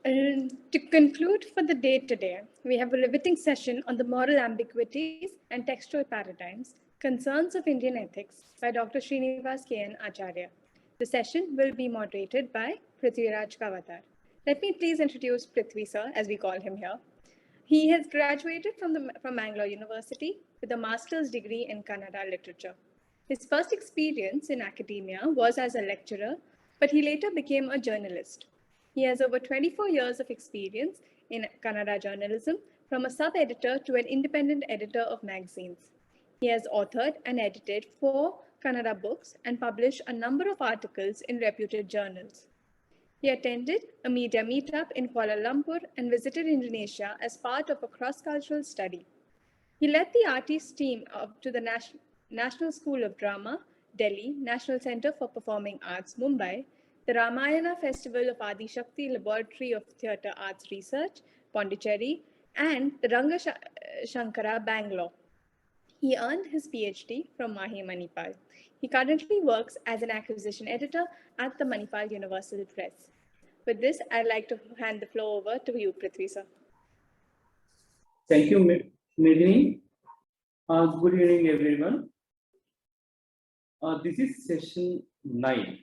To conclude for the day today, we have a riveting session on the moral ambiguities and textual paradigms, concerns of Indian ethics by Dr. Srinivasa K.N. Acharya. The session will be moderated by Prithviraj Kavatar. Let me please introduce Prithvi sir, as we call him here. He has graduated from Mangalore University with a master's degree in Kannada literature. His first experience in academia was as a lecturer, but he later became a journalist. He has over 24 years of experience in Kannada journalism, from a sub-editor to an independent editor of magazines. He has authored and edited 4 Kannada books and published a number of articles in reputed journals. He attended a media meetup in Kuala Lumpur and visited Indonesia as part of a cross-cultural study. He led the artists team to the National School of Drama, Delhi, National Center for Performing Arts, Mumbai, the Ramayana Festival of Adi Shakti Laboratory of Theatre Arts Research, Pondicherry, and the Ranga Shankara, Bangalore. He earned his PhD from MAHE, Manipal. He currently works as an acquisition editor at the Manipal Universal Press. With this, I'd like to hand the floor over to you, Prithvi sir. Thank you, Nidini. Good evening, everyone. This is session 9,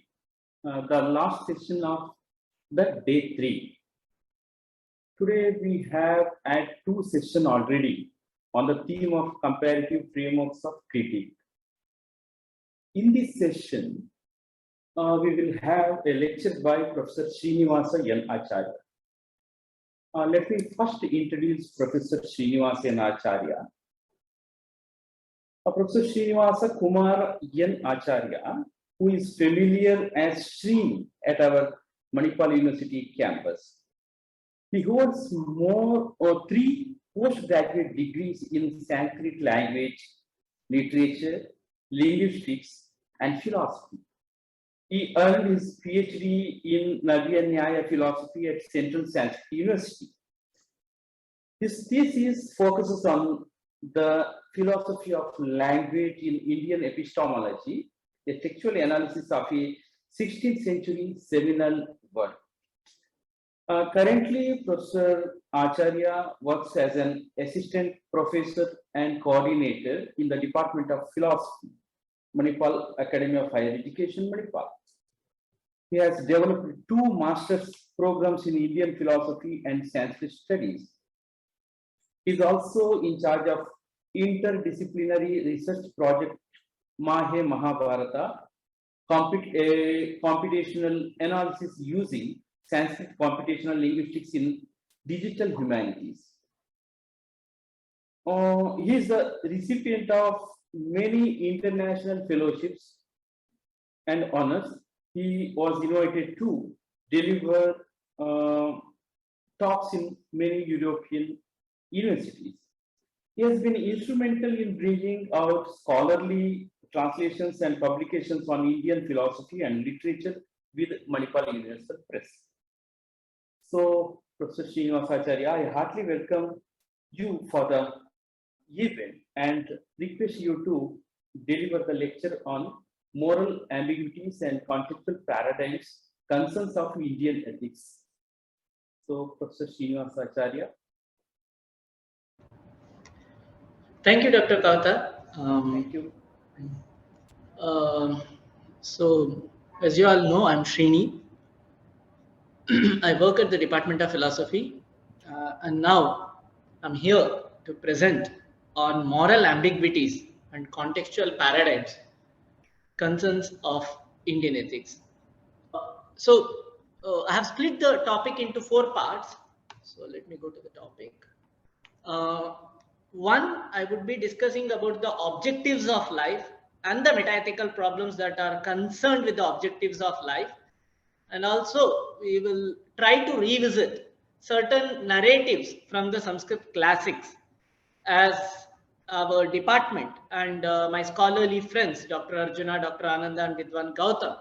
the last session of the day 3. Today we have had 2 sessions already on the theme of comparative frameworks of critique. In this session, we will have a lecture by Professor Srinivasa N. Acharya. Let me first introduce Professor Srinivasa N. Acharya. Professor Srinivasa Kumar N. Acharya, who is familiar as Srini at our Manipal University campus. He holds 3 postgraduate degrees in Sanskrit language, literature, linguistics, and philosophy. He earned his PhD in Nagar Nyaya philosophy at Central Sanskrit University. His thesis focuses on the philosophy of language in Indian epistemology, a textual analysis of a 16th century seminal work. Currently, Professor Acharya works as an assistant professor and coordinator in the Department of Philosophy, Manipal Academy of Higher Education, Manipal. He has developed 2 master's programs in Indian philosophy and Sanskrit studies. He is also in charge of interdisciplinary research project MAHE Mahabharata, computational analysis using Sanskrit computational linguistics in digital humanities. He is the recipient of many international fellowships and honors. He was invited to deliver talks in many European universities. He has been instrumental in bringing out scholarly translations and publications on Indian philosophy and literature with Manipal Universal Press. So, Professor Srinivasa Acharya, I heartily welcome you for the event and request you to deliver the lecture on moral ambiguities and contextual paradigms, concerns of Indian ethics. So, Professor Srinivasa Acharya. Thank you, Dr. Kavatar. Thank you. So, as you all know, I'm Srini. I work at the Department of Philosophy, and now I'm here to present on moral ambiguities and contextual paradigms, concerns of Indian ethics. I have split the topic into 4 parts. So let me go to the topic. One, I would be discussing about the objectives of life and the metaethical problems that are concerned with the objectives of life. And also, we will try to revisit certain narratives from the Sanskrit classics as our department and my scholarly friends, Dr. Arjuna, Dr. Ananda, and Vidwan Gautam,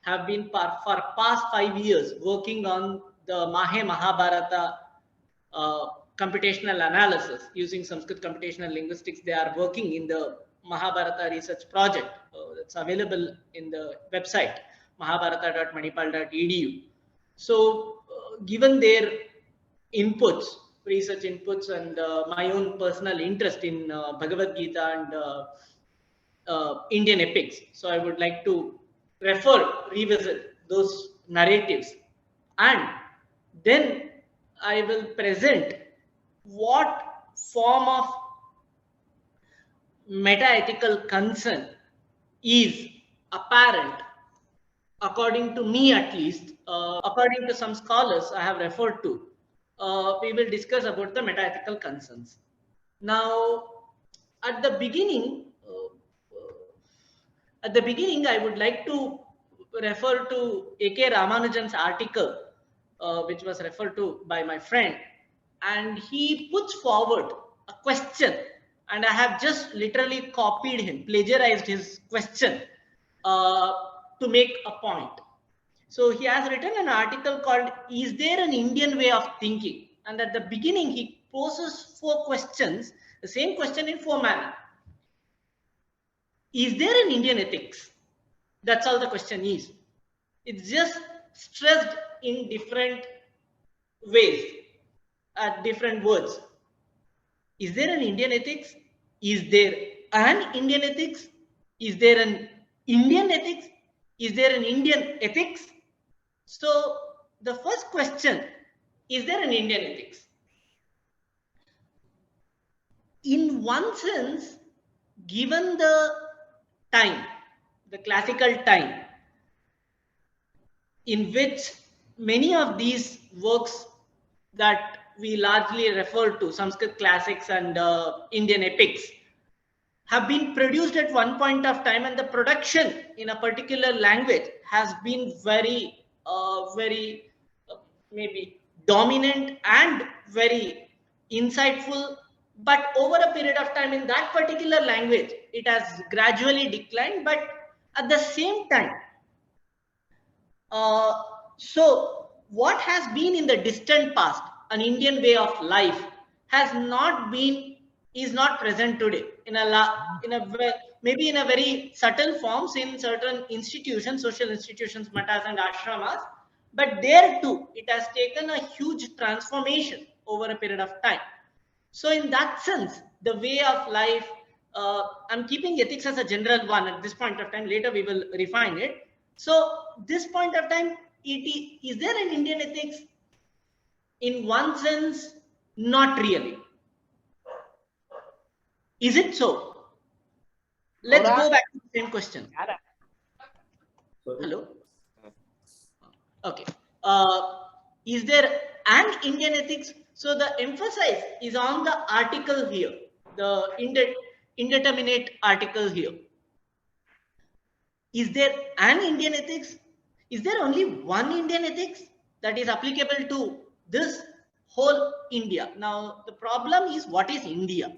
have been for past 5 years working on the MAHE Mahabharata computational analysis using Sanskrit computational linguistics. They are working in the Mahabharata research project that's available in the website mahabharata.manipal.edu. So given their inputs, research inputs, and my own personal interest in Bhagavad Gita and Indian epics. So I would like to revisit those narratives, and then I will present what form of meta-ethical concern is apparent, according to me at least, according to some scholars I have referred to. We will discuss about the meta-ethical concerns. Now, at the beginning, I would like to refer to A.K. Ramanujan's article, which was referred to by my friend, and he puts forward a question, and I have just literally copied him, plagiarized his question to make a point. So he has written an article called "Is there an Indian way of thinking?" And at the beginning, he poses 4 questions, the same question in 4 manners. Is there an Indian ethics? That's all the question is. It's just stressed in different ways, at different words. Is there an Indian ethics? Is there an Indian ethics? Is there an Indian ethics? Is there an Indian ethics? So the first question, is there an Indian ethics? In one sense, given the time, the classical time, in which many of these works that we largely refer to, Sanskrit classics and Indian epics, have been produced at one point of time, and the production in a particular language has been very, maybe dominant and very insightful. But over a period of time in that particular language, it has gradually declined. But at the same time, so what has been in the distant past, an Indian way of life, has not been, is not present today maybe in a very subtle forms in certain institutions, social institutions, matas and ashramas. But there too, it has taken a huge transformation over a period of time. So in that sense, the way of life, I'm keeping ethics as a general one at this point of time. Later we will refine it. So this point of time, is there an Indian ethics? In one sense, not really. Is it so? Let's go back to the same question. Hello? Okay. Is there an Indian ethics? So the emphasis is on the article here, the indeterminate article here. Is there an Indian ethics? Is there only one Indian ethics that is applicable to this whole India? Now, the problem is, what is India?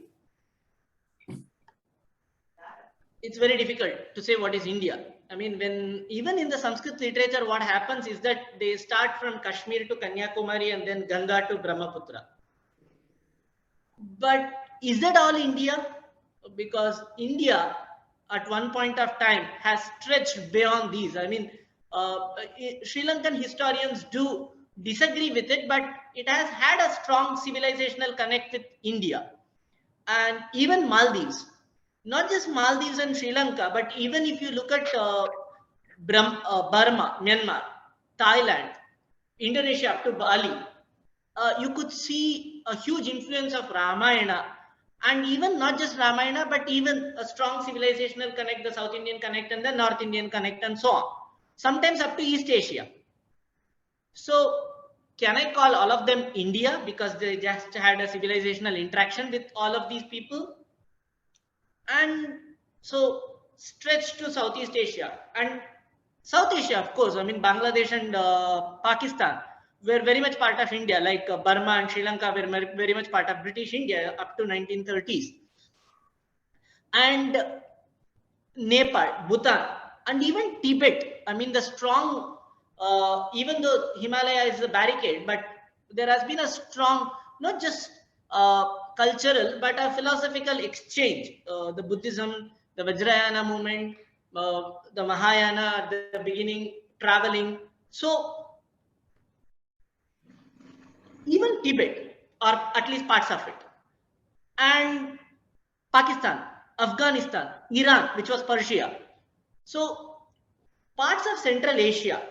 It's very difficult to say what is India. I mean, even in the Sanskrit literature, what happens is that they start from Kashmir to Kanyakumari and then Ganga to Brahmaputra. But is that all India? Because India at one point of time has stretched beyond these. I mean, Sri Lankan historians do disagree with it, but it has had a strong civilizational connect with India. And even Maldives, not just Maldives and Sri Lanka, but even if you look at Burma, Myanmar, Thailand, Indonesia up to Bali, you could see a huge influence of Ramayana, and even not just Ramayana, but even a strong civilizational connect, the South Indian connect and the North Indian connect and so on, sometimes up to East Asia. So can I call all of them India because they just had a civilizational interaction with all of these people? And so stretched to Southeast Asia and South Asia, of course. I mean, Bangladesh and Pakistan were very much part of India, like Burma and Sri Lanka were very much part of British India up to 1930s. And Nepal, Bhutan, and even Tibet. I mean, the strong, even though Himalaya is a barricade, but there has been a strong, not just cultural, but a philosophical exchange. The Buddhism, the Vajrayana movement, the Mahayana at the beginning, traveling. So even Tibet, or at least parts of it, and Pakistan, Afghanistan, Iran, which was Persia. So parts of Central Asia,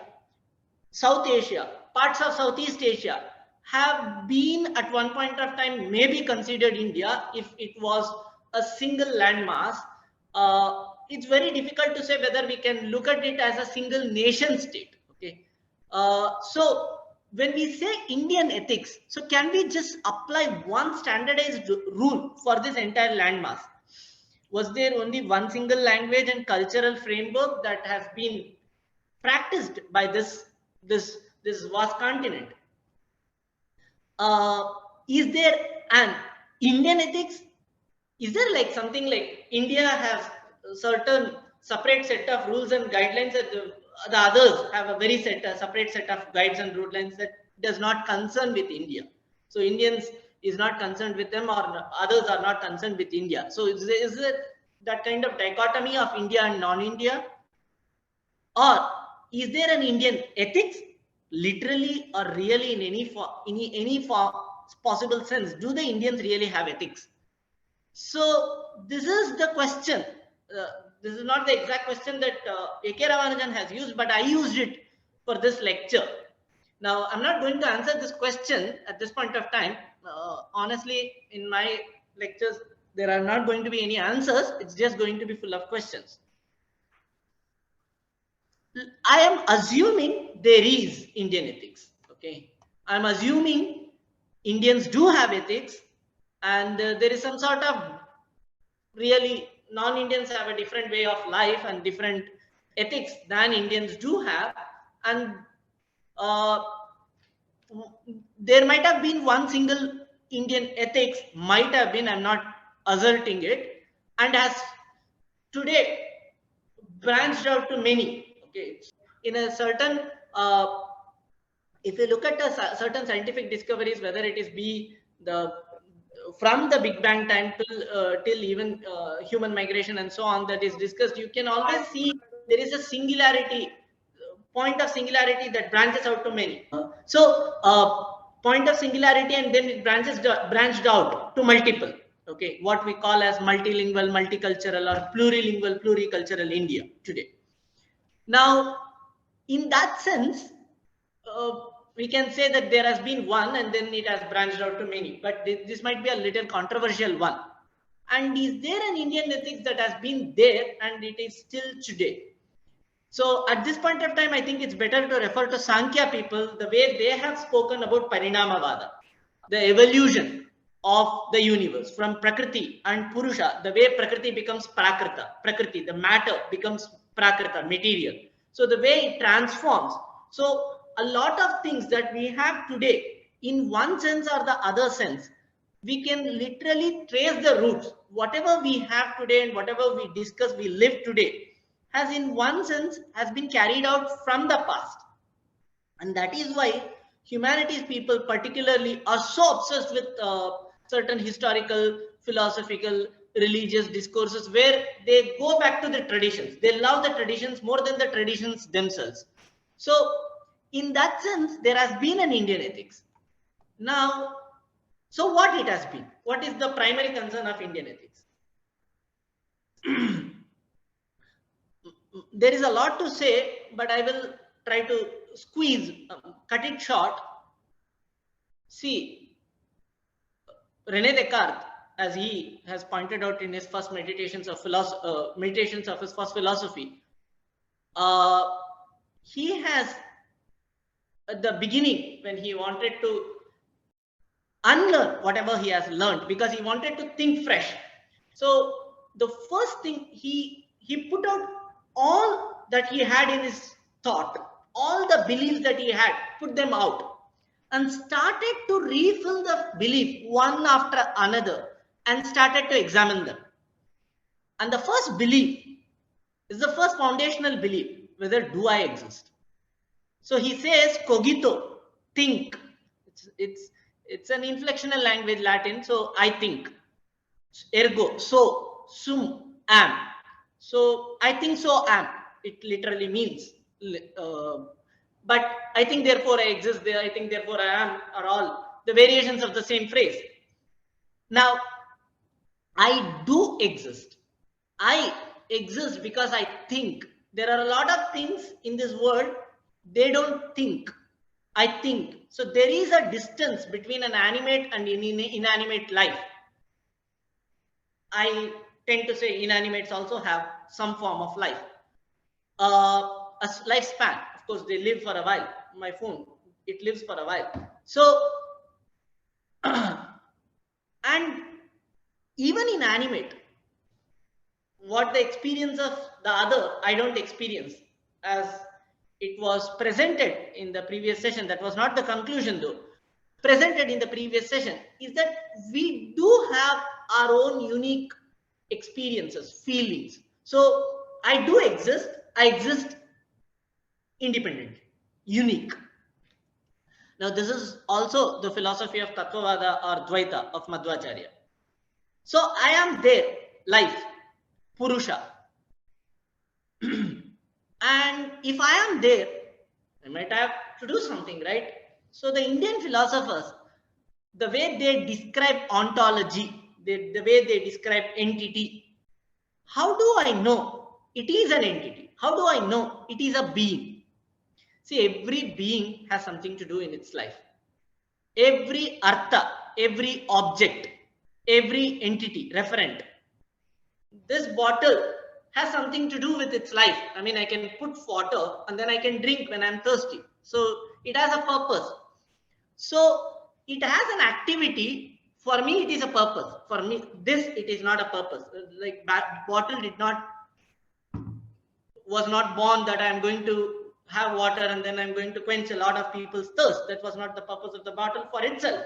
South Asia, parts of Southeast Asia have been at one point of time maybe considered India if it was a single landmass. It's very difficult to say whether we can look at it as a single nation state. Okay, so when we say Indian ethics, so can we just apply one standardized rule for this entire landmass? Was there only one single language and cultural framework that has been practiced by this vast continent? Is there an Indian ethics? Is there like something like India has a certain separate set of rules and guidelines that the others have a very separate set of guides and guidelines that does not concern with India? So Indians is not concerned with them, or others are not concerned with India. So is there that kind of dichotomy of India and non-India? Or is there an Indian ethics, literally or really in any possible sense? Do the Indians really have ethics? So this is the question. This is not the exact question that A.K. Ramanujan has used, but I used it for this lecture. Now, I'm not going to answer this question at this point of time. Honestly, in my lectures, there are not going to be any answers. It's just going to be full of questions. I am assuming there is Indian ethics. Okay, I'm assuming Indians do have ethics, and there is some sort of really non-Indians have a different way of life and different ethics than Indians do have, and there might have been one single Indian ethics, might have been, I'm not asserting it, and has today branched out to many. Okay, in a certain if you look at certain scientific discoveries, whether it is from the Big Bang time till even human migration and so on that is discussed, you can always see there is a singularity, point of singularity that branches out to many. Point of singularity, and then it branched out to multiple. Okay, what we call as multilingual, multicultural, or plurilingual, pluricultural India today. Now, in that sense, we can say that there has been one and then it has branched out to many, but this might be a little controversial one. And is there an Indian ethics that has been there and it is still today? So at this point of time, I think it's better to refer to Sankhya people, the way they have spoken about Parinamavada, the evolution of the universe from Prakriti and Purusha, the way Prakriti becomes Prakriti, the matter becomes Prakrita, material. So the way it transforms. So a lot of things that we have today, in one sense or the other sense, we can literally trace the roots. Whatever we have today and whatever we discuss, we live today, has in one sense has been carried out from the past. And that is why humanities people particularly are so obsessed with certain historical, philosophical, religious discourses where they go back to the traditions. They love the traditions more than the traditions themselves. So in that sense, there has been an Indian ethics. Now, so what it has been? What is the primary concern of Indian ethics? There is a lot to say, but I will try to cut it short. See, René Descartes, as he has pointed out in his first meditations of his first philosophy, he has, at the beginning, when he wanted to unlearn whatever he has learned, because he wanted to think fresh. So the first thing, he put out all that he had in his thought, all the beliefs that he had, put them out and started to refill the belief one after another and started to examine them. And the first belief is the first foundational belief, whether do I exist? So he says cogito, think. It's an inflectional language, Latin. So I think. Ergo, so, sum, am. So I think so am. It literally means. But I think therefore I exist. I think therefore I am are all the variations of the same phrase. Now, I do exist. I exist because I think. There are a lot of things in this world, they don't think. I think. So there is a distance between an animate and inanimate life. I tend to say inanimates also have some form of life. A lifespan, of course, they live for a while. My phone, it lives for a while. So, and even inanimate, what the experience of the other, I don't experience, as it was presented in the previous session. That was not the conclusion though. Presented in the previous session is that we do have our own unique experiences, feelings. So I do exist. I exist independently, unique. Now this is also the philosophy of Tattvavada or Dvaita of Madhvacharya. So I am there, life, Purusha. And if I am there, I might have to do something, right? So the Indian philosophers, the way they describe ontology, the way they describe entity, how do I know it is an entity? How do I know it is a being? See, every being has something to do in its life. Every artha, every object, every entity, referent. This bottle has something to do with its life. I mean, I can put water and then I can drink when I'm thirsty. So it has a purpose. So it has an activity. For me, it is a purpose. For me, this, it is not a purpose. Like bottle was not born that I'm going to have water and then I'm going to quench a lot of people's thirst. That was not the purpose of the bottle for itself.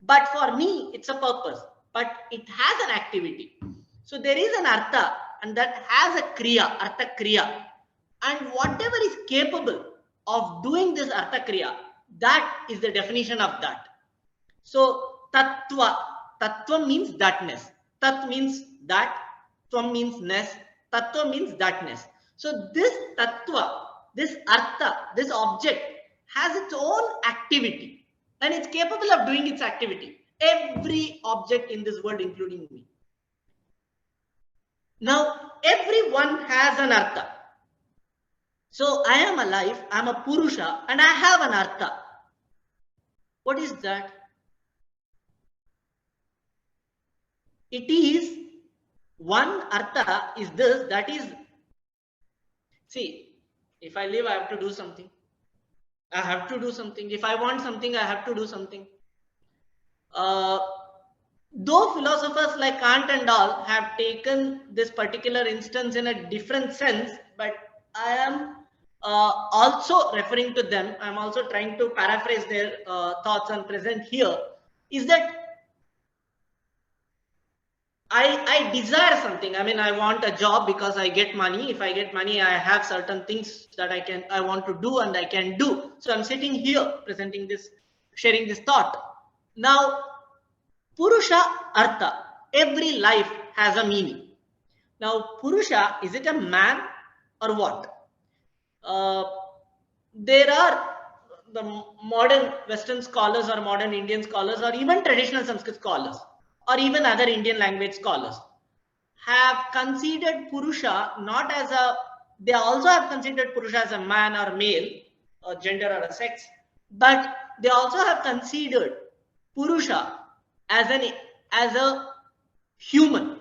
But for me, it's a purpose. But it has an activity. So there is an artha, and that has a kriya, artha kriya. And whatever is capable of doing this artha kriya, that is the definition of that. So tattva, tattva means thatness. Tat means that, tvam means ness, tattva means thatness. So this tattva, this artha, this object has its own activity and it's capable of doing its activity. Every object in this world, including me. Now, everyone has an artha. So I am alive, I am a Purusha, and I have an artha. What is that? It is one artha is this, that is, see, if I live, I have to do something. I have to do something. If I want something, I have to do something. Though philosophers like Kant and all have taken this particular instance in a different sense, but I am also referring to them. I'm also trying to paraphrase their thoughts and present here, is that I desire something. I mean, I want a job because I get money. If I get money, I have certain things that I want to do and I can do. So I'm sitting here presenting this, sharing this thought. Now, Purusha, Artha, every life has a meaning. Now, Purusha, is it a man or what? There are the modern Western scholars or modern Indian scholars or even traditional Sanskrit scholars or even other Indian language scholars have considered Purusha not as a, they also have considered Purusha as a man or male, a gender or a sex, but they also have considered Purusha as a human.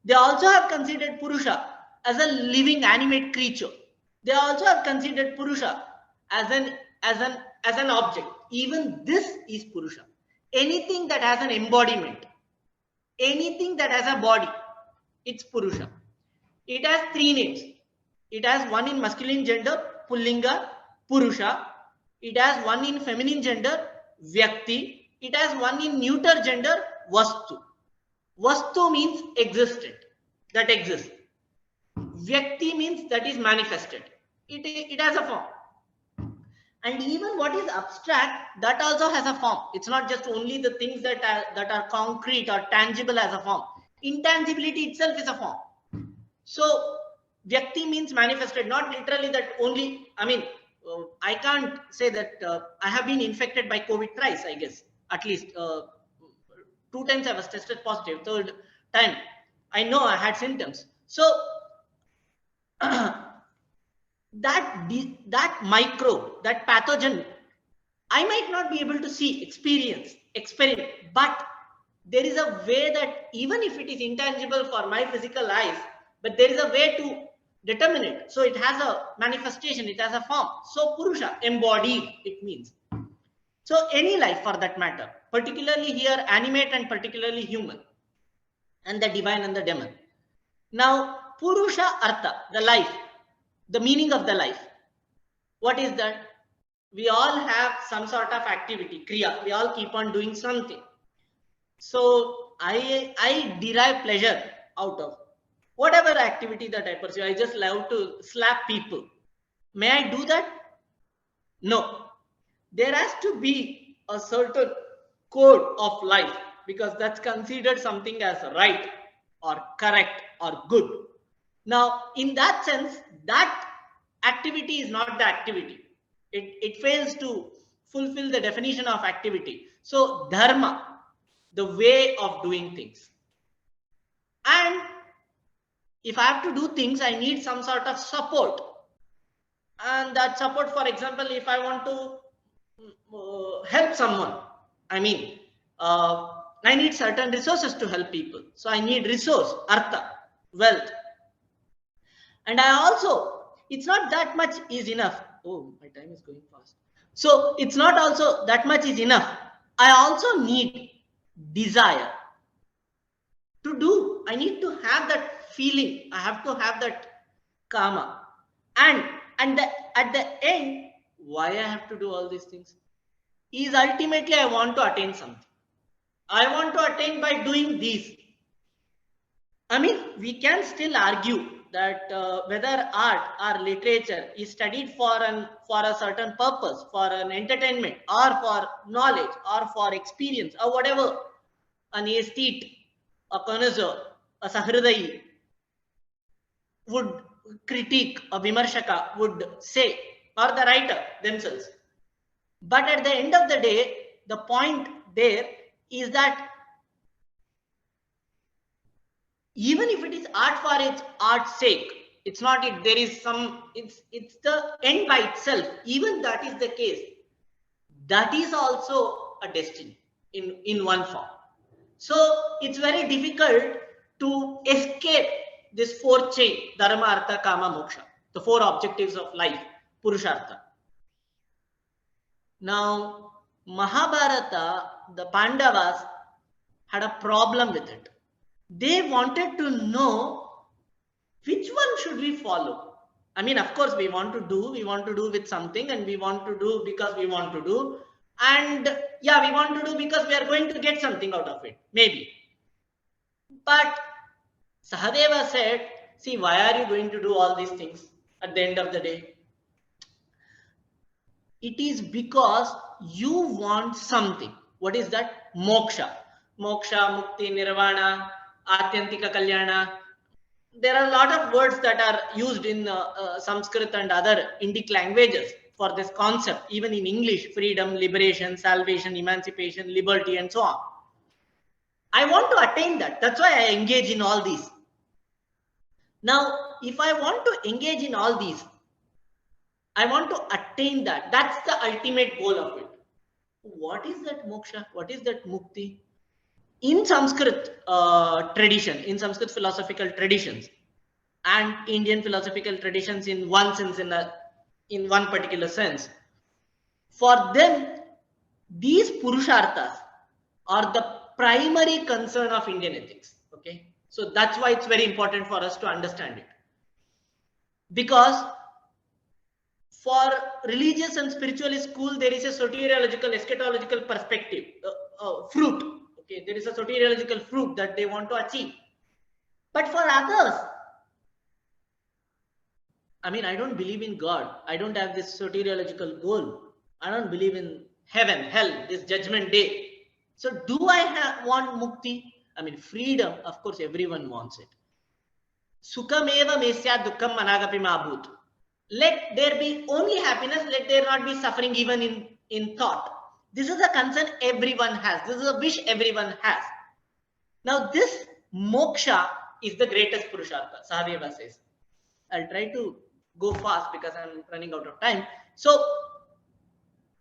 They also have considered Purusha as a living animate creature. They also have considered Purusha as an object. Even this is Purusha. Anything that has an embodiment, anything that has a body, it's Purusha. It has three names. It has one in masculine gender, Pullinga, Purusha. It has one in feminine gender, Vyakti. It has one in neuter gender, Vastu. Vastu means existent, that exists. Vyakti means that is manifested. It has a form. And even what is abstract, that also has a form. It's not just only the things that are concrete or tangible as a form. Intangibility itself is a form. So Vyakti means manifested, not literally that only, I mean, I can't say that I have been infected by COVID thrice, I guess. At least 2 times I was tested positive. Third time, I know I had symptoms. So that microbe, that pathogen, I might not be able to see, experience, experiment, but there is a way that even if it is intangible for my physical eyes, but there is a way to determine it. So it has a manifestation, it has a form. So Purusha, embodied, it means. So any life for that matter, particularly here animate and particularly human, and the divine and the demon. Now Purusha Artha, the life, the meaning of the life. What is that? We all have some sort of activity, kriya. We all keep on doing something. So I derive pleasure out of whatever activity that I pursue. I just love to slap people. May I do that? No. There has to be a certain code of life, because that's considered something as right or correct or good. Now, in that sense, that activity is not the activity. It fails to fulfill the definition of activity. So, dharma, the way of doing things. And if I have to do things, I need some sort of support. And that support, for example, if I want to help someone, I mean, I need certain resources to help people. So I need resource, artha, wealth. And I also, it's not that much is enough. Oh, my time is going fast. So it's not also that much is enough. I also need desire to do. I need to have that feeling. I have to have that karma. And at the end, why I have to do all these things is ultimately I want to attain something. I want to attain by doing these. I mean, we can still argue that whether art or literature is studied for a certain purpose, for an entertainment, or for knowledge, or for experience, or whatever, an aesthete, a connoisseur, a sahridayi would critique, a vimarshaka would say, or the writer themselves. But at the end of the day, the point there is that even if it is art for its art's sake, it's not it. There is some. It's the end by itself. Even that is the case. That is also a destiny in one form. So it's very difficult to escape this fourth chain: dharma, artha, kama, moksha, the 4 objectives of life, purushartha. Now, Mahabharata, the Pandavas had a problem with it. They wanted to know which one should we follow. I mean, of course, we want to do with something, and we want to do because we want to do. And yeah, we want to do because we are going to get something out of it, maybe. But Sahadeva said, see, why are you going to do all these things at the end of the day? It is because you want something. What is that? Moksha. Moksha, mukti, nirvana, atyantika kalyana. There are a lot of words that are used in Sanskrit and other Indic languages for this concept, even in English: freedom, liberation, salvation, emancipation, liberty, and so on. I want to attain that. That's why I engage in all these. Now, if I want to engage in all these, I want to attain that. That's the ultimate goal of it. What is that moksha? What is that mukti? In Sanskrit tradition, in Sanskrit philosophical traditions, and Indian philosophical traditions in one sense, in one particular sense, for them, these purusharthas are the primary concern of Indian ethics. Okay, so that's why it's very important for us to understand it, because for religious and spiritualist school, there is a soteriological, eschatological perspective, fruit. Okay, there is a soteriological fruit that they want to achieve. But for others, I mean, I don't believe in God. I don't have this soteriological goal. I don't believe in heaven, hell, this judgment day. So do I want mukti? I mean, freedom, of course, everyone wants it. Sukhameva mesya dukkam managapi mabhut. Let there be only happiness. Let there not be suffering even in thought. This is a concern everyone has. This is a wish everyone has. Now, this moksha is the greatest purushartha, Sahadeva says. I'll try to go fast because I'm running out of time. So,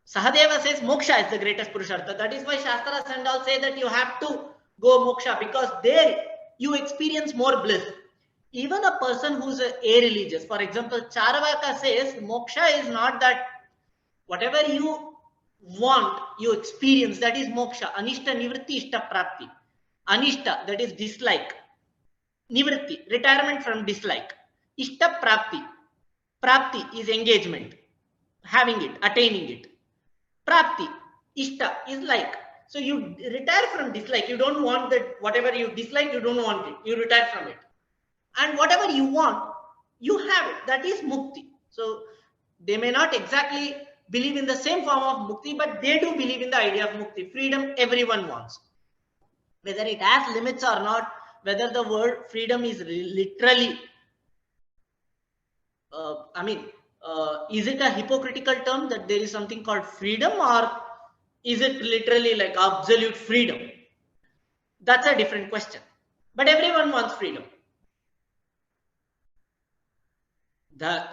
Sahadeva says moksha is the greatest purushartha. That is why Shastras and all say that you have to go moksha, because there you experience more bliss. Even a person who's a-religious, for example, Charvaka says moksha is not that whatever you want, you experience, that is moksha. Anishta nivritti, ishta prapti. Anishta, that is dislike. Nivritti, retirement from dislike. Ishta prapti. Prapti is engagement, having it, attaining it. Prapti, ishta is like. So you retire from dislike. You don't want that, whatever you dislike, you don't want it. You retire from it. And whatever you want, you have it. That is mukti. So they may not exactly believe in the same form of mukti, but they do believe in the idea of mukti. Freedom everyone wants. Whether it has limits or not, whether the word freedom is literally, is it a hypocritical term that there is something called freedom, or is it literally like absolute freedom? That's a different question. But everyone wants freedom. The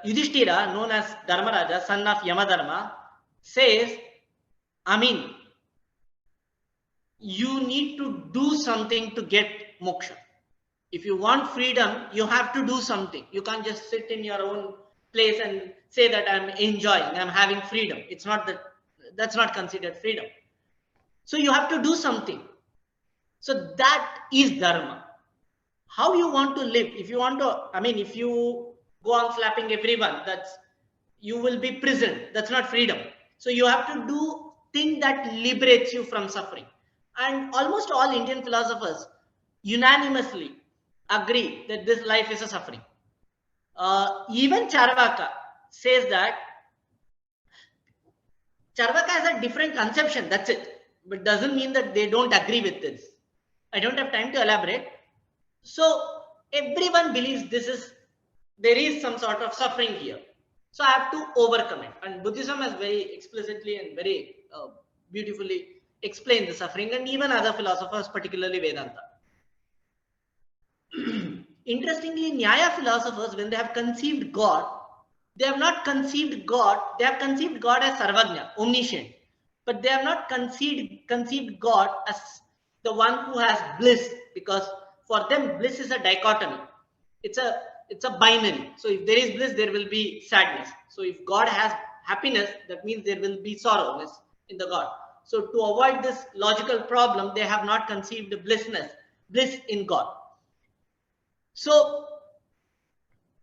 Yudhishthira, known as Dharmaraja, son of Yamadharma, says, you need to do something to get moksha. If you want freedom, you have to do something. You can't just sit in your own place and say that I'm enjoying, I'm having freedom. It's not that, that's not considered freedom. So you have to do something. So that is dharma. How you want to live. If you want to, if you go on slapping everyone, you will be prisoned. That's not freedom. So you have to do thing that liberates you from suffering. And almost all Indian philosophers unanimously agree that this life is a suffering. Even Charvaka says that Charvaka has a different conception, that's it. But doesn't mean that they don't agree with this. I don't have time to elaborate. So everyone believes there is some sort of suffering here. So I have to overcome it. And Buddhism has very explicitly and very beautifully explained the suffering, and even other philosophers, particularly Vedanta. Interestingly, Nyaya philosophers, when they have conceived God, they have not conceived God, they have conceived God as Sarvagnya, omniscient. But they have not conceived God as the one who has bliss, because for them bliss is a dichotomy. It's a binary. So if there is bliss, there will be sadness. So if God has happiness, that means there will be sorrowness in the God. So to avoid this logical problem, they have not conceived bliss in God. So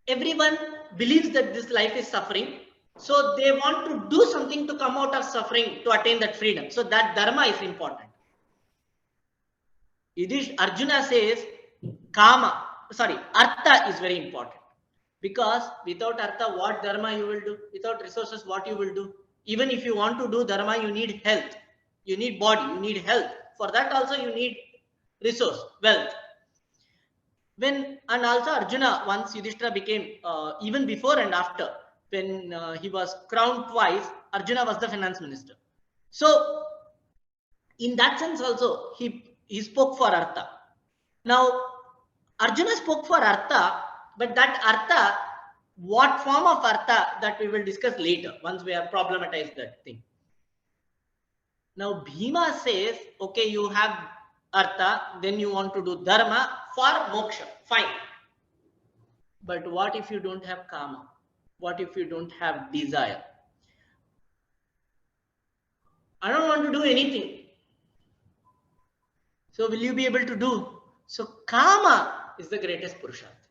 everyone believes that this life is suffering. So they want to do something to come out of suffering to attain that freedom. So that dharma is important. Arjuna says artha is very important. Because without artha, what dharma you will do? Without resources, what you will do? Even if you want to do dharma, you need health. You need body, you need health. For that also you need resource, wealth. And also Arjuna, once Yudhishthira became, even before and after, when he was crowned twice, Arjuna was the finance minister. So in that sense also, he spoke for artha. Now, Arjuna spoke for artha, but that artha, what form of artha, that we will discuss later, once we have problematized that thing. Now, Bhima says, okay, you have artha, then you want to do dharma for moksha, fine. But what if you don't have kama? What if you don't have desire? I don't want to do anything. So will you be able to do? So kama is the greatest purushartha,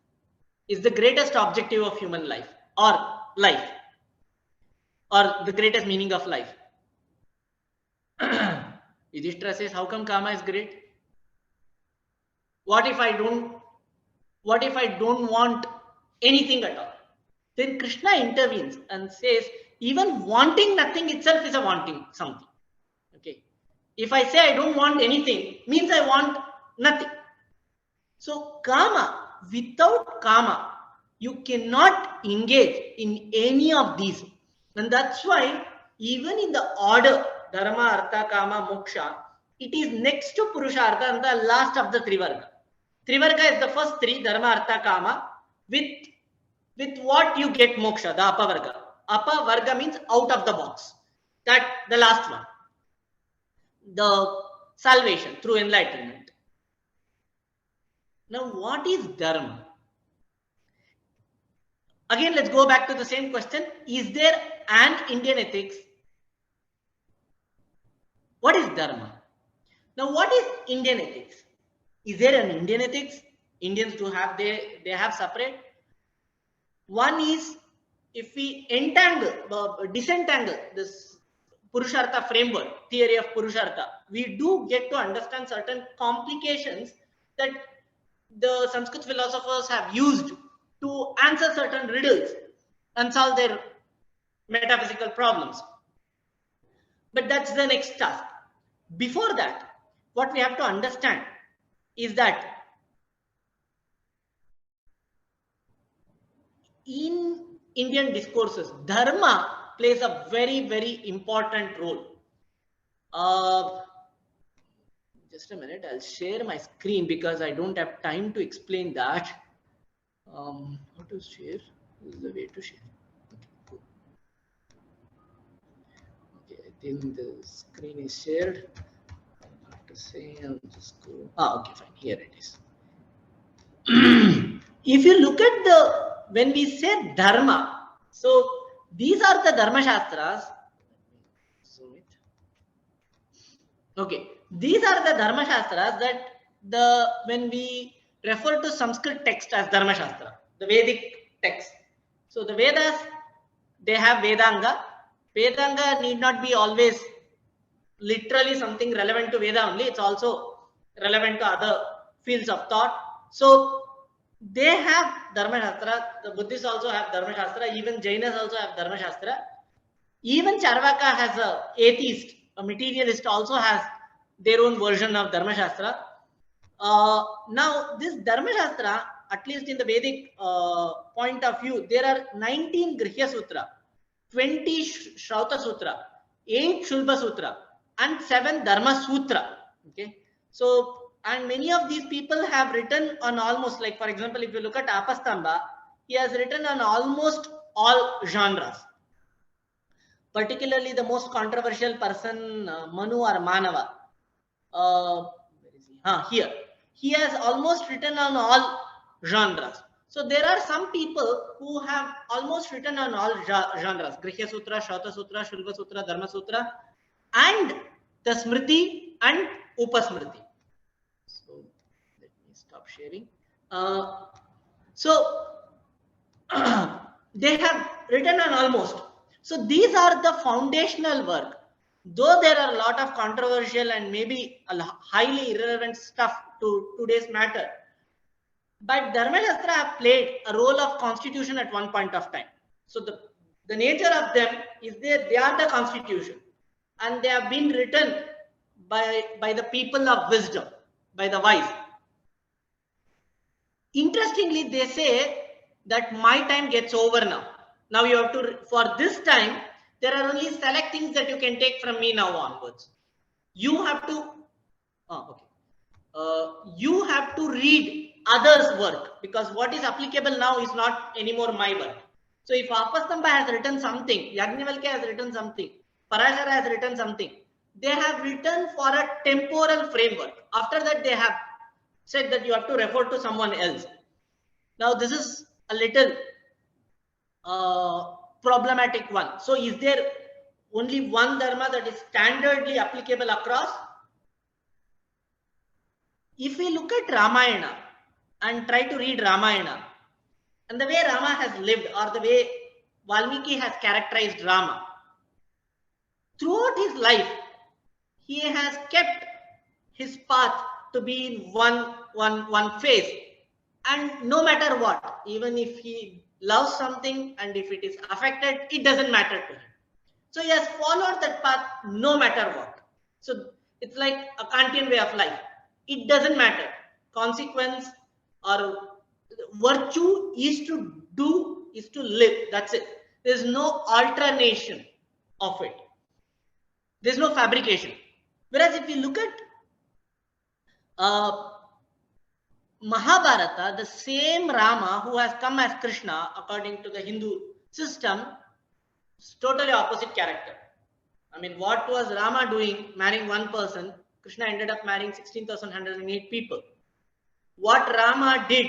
is the greatest objective of human life, or the greatest meaning of life. Yudhishthira says, how come kama is great? What if I don't want anything at all? Then Krishna intervenes and says, even wanting nothing itself is a wanting something. Okay. If I say I don't want anything, means I want nothing. So kama, without kama, you cannot engage in any of these. And that's why even in the order dharma, artha, kama, moksha, it is next to purushartha and the last of the trivarga. Trivarga is the first three, dharma, artha, kama. With what you get moksha, the apavarga. Apavarga means out of the box. That the last one. The salvation through enlightenment. Now, what is dharma? Again, let's go back to the same question. Is there an Indian ethics? What is dharma? Now, what is Indian ethics? Is there an Indian ethics? Indians do have, they have separate. One is, if we disentangle this Purushartha framework, theory of Purushartha, we do get to understand certain complications that the Sanskrit philosophers have used to answer certain riddles and solve their metaphysical problems. But that's the next task. Before that, what we have to understand is that in Indian discourses, dharma plays a very, very important role. Just a minute, I'll share my screen because I don't have time to explain that. How to share? This is the way to share. Okay, cool. Okay, I think the screen is shared. I have to say, I'll just go. Okay, fine. Here it is. If you look at when we say dharma, so these are the dharma shastras. Zoom it. Okay, these are the dharma shastras that when we refer to Sanskrit text as dharma shastra, the Vedic text. So the Vedas, they have Vedanga. Vedanga need not be always literally something relevant to Veda only. It's also relevant to other fields of thought. So they have dharma shastra. The Buddhists also have dharma shastra. Even Jainas also have dharma shastra. Even Charvaka has a atheist, a materialist also has their own version of dharma shastra. Now this dharma shastra, at least in the Vedic point of view, there are 19 Grihya Sutra, 20 Shrauta Sutra, 8 Shulba Sutra, and 7 Dharma Sutra. Okay, so and many of these people have written on almost, like for example, if you look at Apastamba, he has written on almost all genres. Particularly the most controversial person, Manu or Manava. Where is he? Here. He has almost written on all genres. So there are some people who have almost written on all genres. Grihya Sutra, Shrauta Sutra, Shulva Sutra, Dharma Sutra, and the Smriti and Upasmriti. So let me stop sharing. So they have written on almost. So these are the foundational work. Though there are a lot of controversial and maybe highly irrelevant stuff to today's matter, but Dharma Shastra have played a role of constitution at one point of time. So the nature of them is they are the constitution, and they have been written by the people of wisdom, by the wise. Interestingly, they say that my time gets over now. Now you have to, for this time, there are only select things that you can take from me now onwards. You have to, you have to read others' work, because what is applicable now is not anymore my work. So if Apastamba has written something, Yagnavalkya has written something, Parashara has written something, they have written for a temporal framework. After that, they have said that you have to refer to someone else. Now this is a little problematic one. So is there only one dharma that is standardly applicable across? If we look at Ramayana and try to read Ramayana, and the way Rama has lived, or the way Valmiki has characterized Rama, throughout his life, he has kept his path to be in one phase. And no matter what, even if he loves something and if it is affected, it doesn't matter to him. So he has followed that path no matter what. So it's like a Kantian way of life. It doesn't matter. Consequence or virtue is to do, is to live. That's it. There's no alternation of it. There's no fabrication. Whereas if you look at Mahabharata, the same Rama who has come as Krishna according to the Hindu system, is totally opposite character. I mean, what was Rama doing marrying one person? Krishna ended up marrying 16,108 people. What Rama did,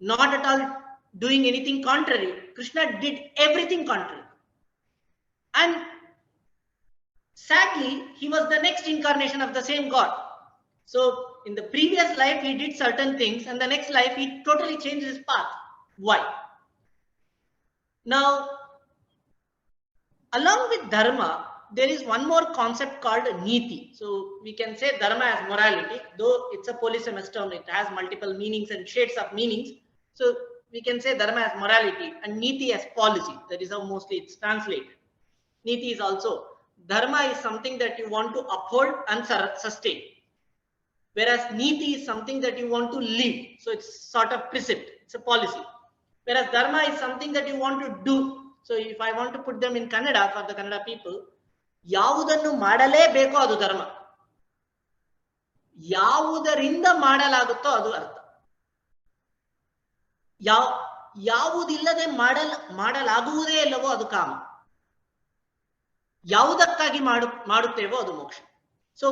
not at all doing anything contrary. Krishna did everything contrary. And sadly, he was the next incarnation of the same God. So in the previous life, he did certain things, and the next life, he totally changed his path. Why? Now, along with dharma, there is one more concept called niti. So we can say dharma as morality, though it's a polysemous term, it has multiple meanings and shades of meanings. So we can say dharma as morality and niti as policy. That is how mostly it's translated. Niti is also, dharma is something that you want to uphold and sustain. Whereas niti is something that you want to live. So it's sort of precept, it's a policy. Whereas dharma is something that you want to do. So if I want to put them in Kannada for the Kannada people, ಯಾವುದನ್ನು ಮಾಡಲೇಬೇಕೋ ಅದು ಧರ್ಮ, ಯಾವುದರಿಂದ ಮಾಡಲಾಗುತ್ತೋ ಅದು ಅರ್ಥ, ಯಾವುದಿಲ್ಲದೆ ಮಾಡಲಾಗುವುದೇ ಇಲ್ಲವೋ ಅದು ಕಾಮ, ಯಾವುದಕ್ಕಾಗಿ ಮಾಡುತ್ತೇವೋ ಅದು ಮೋಕ್ಷ. So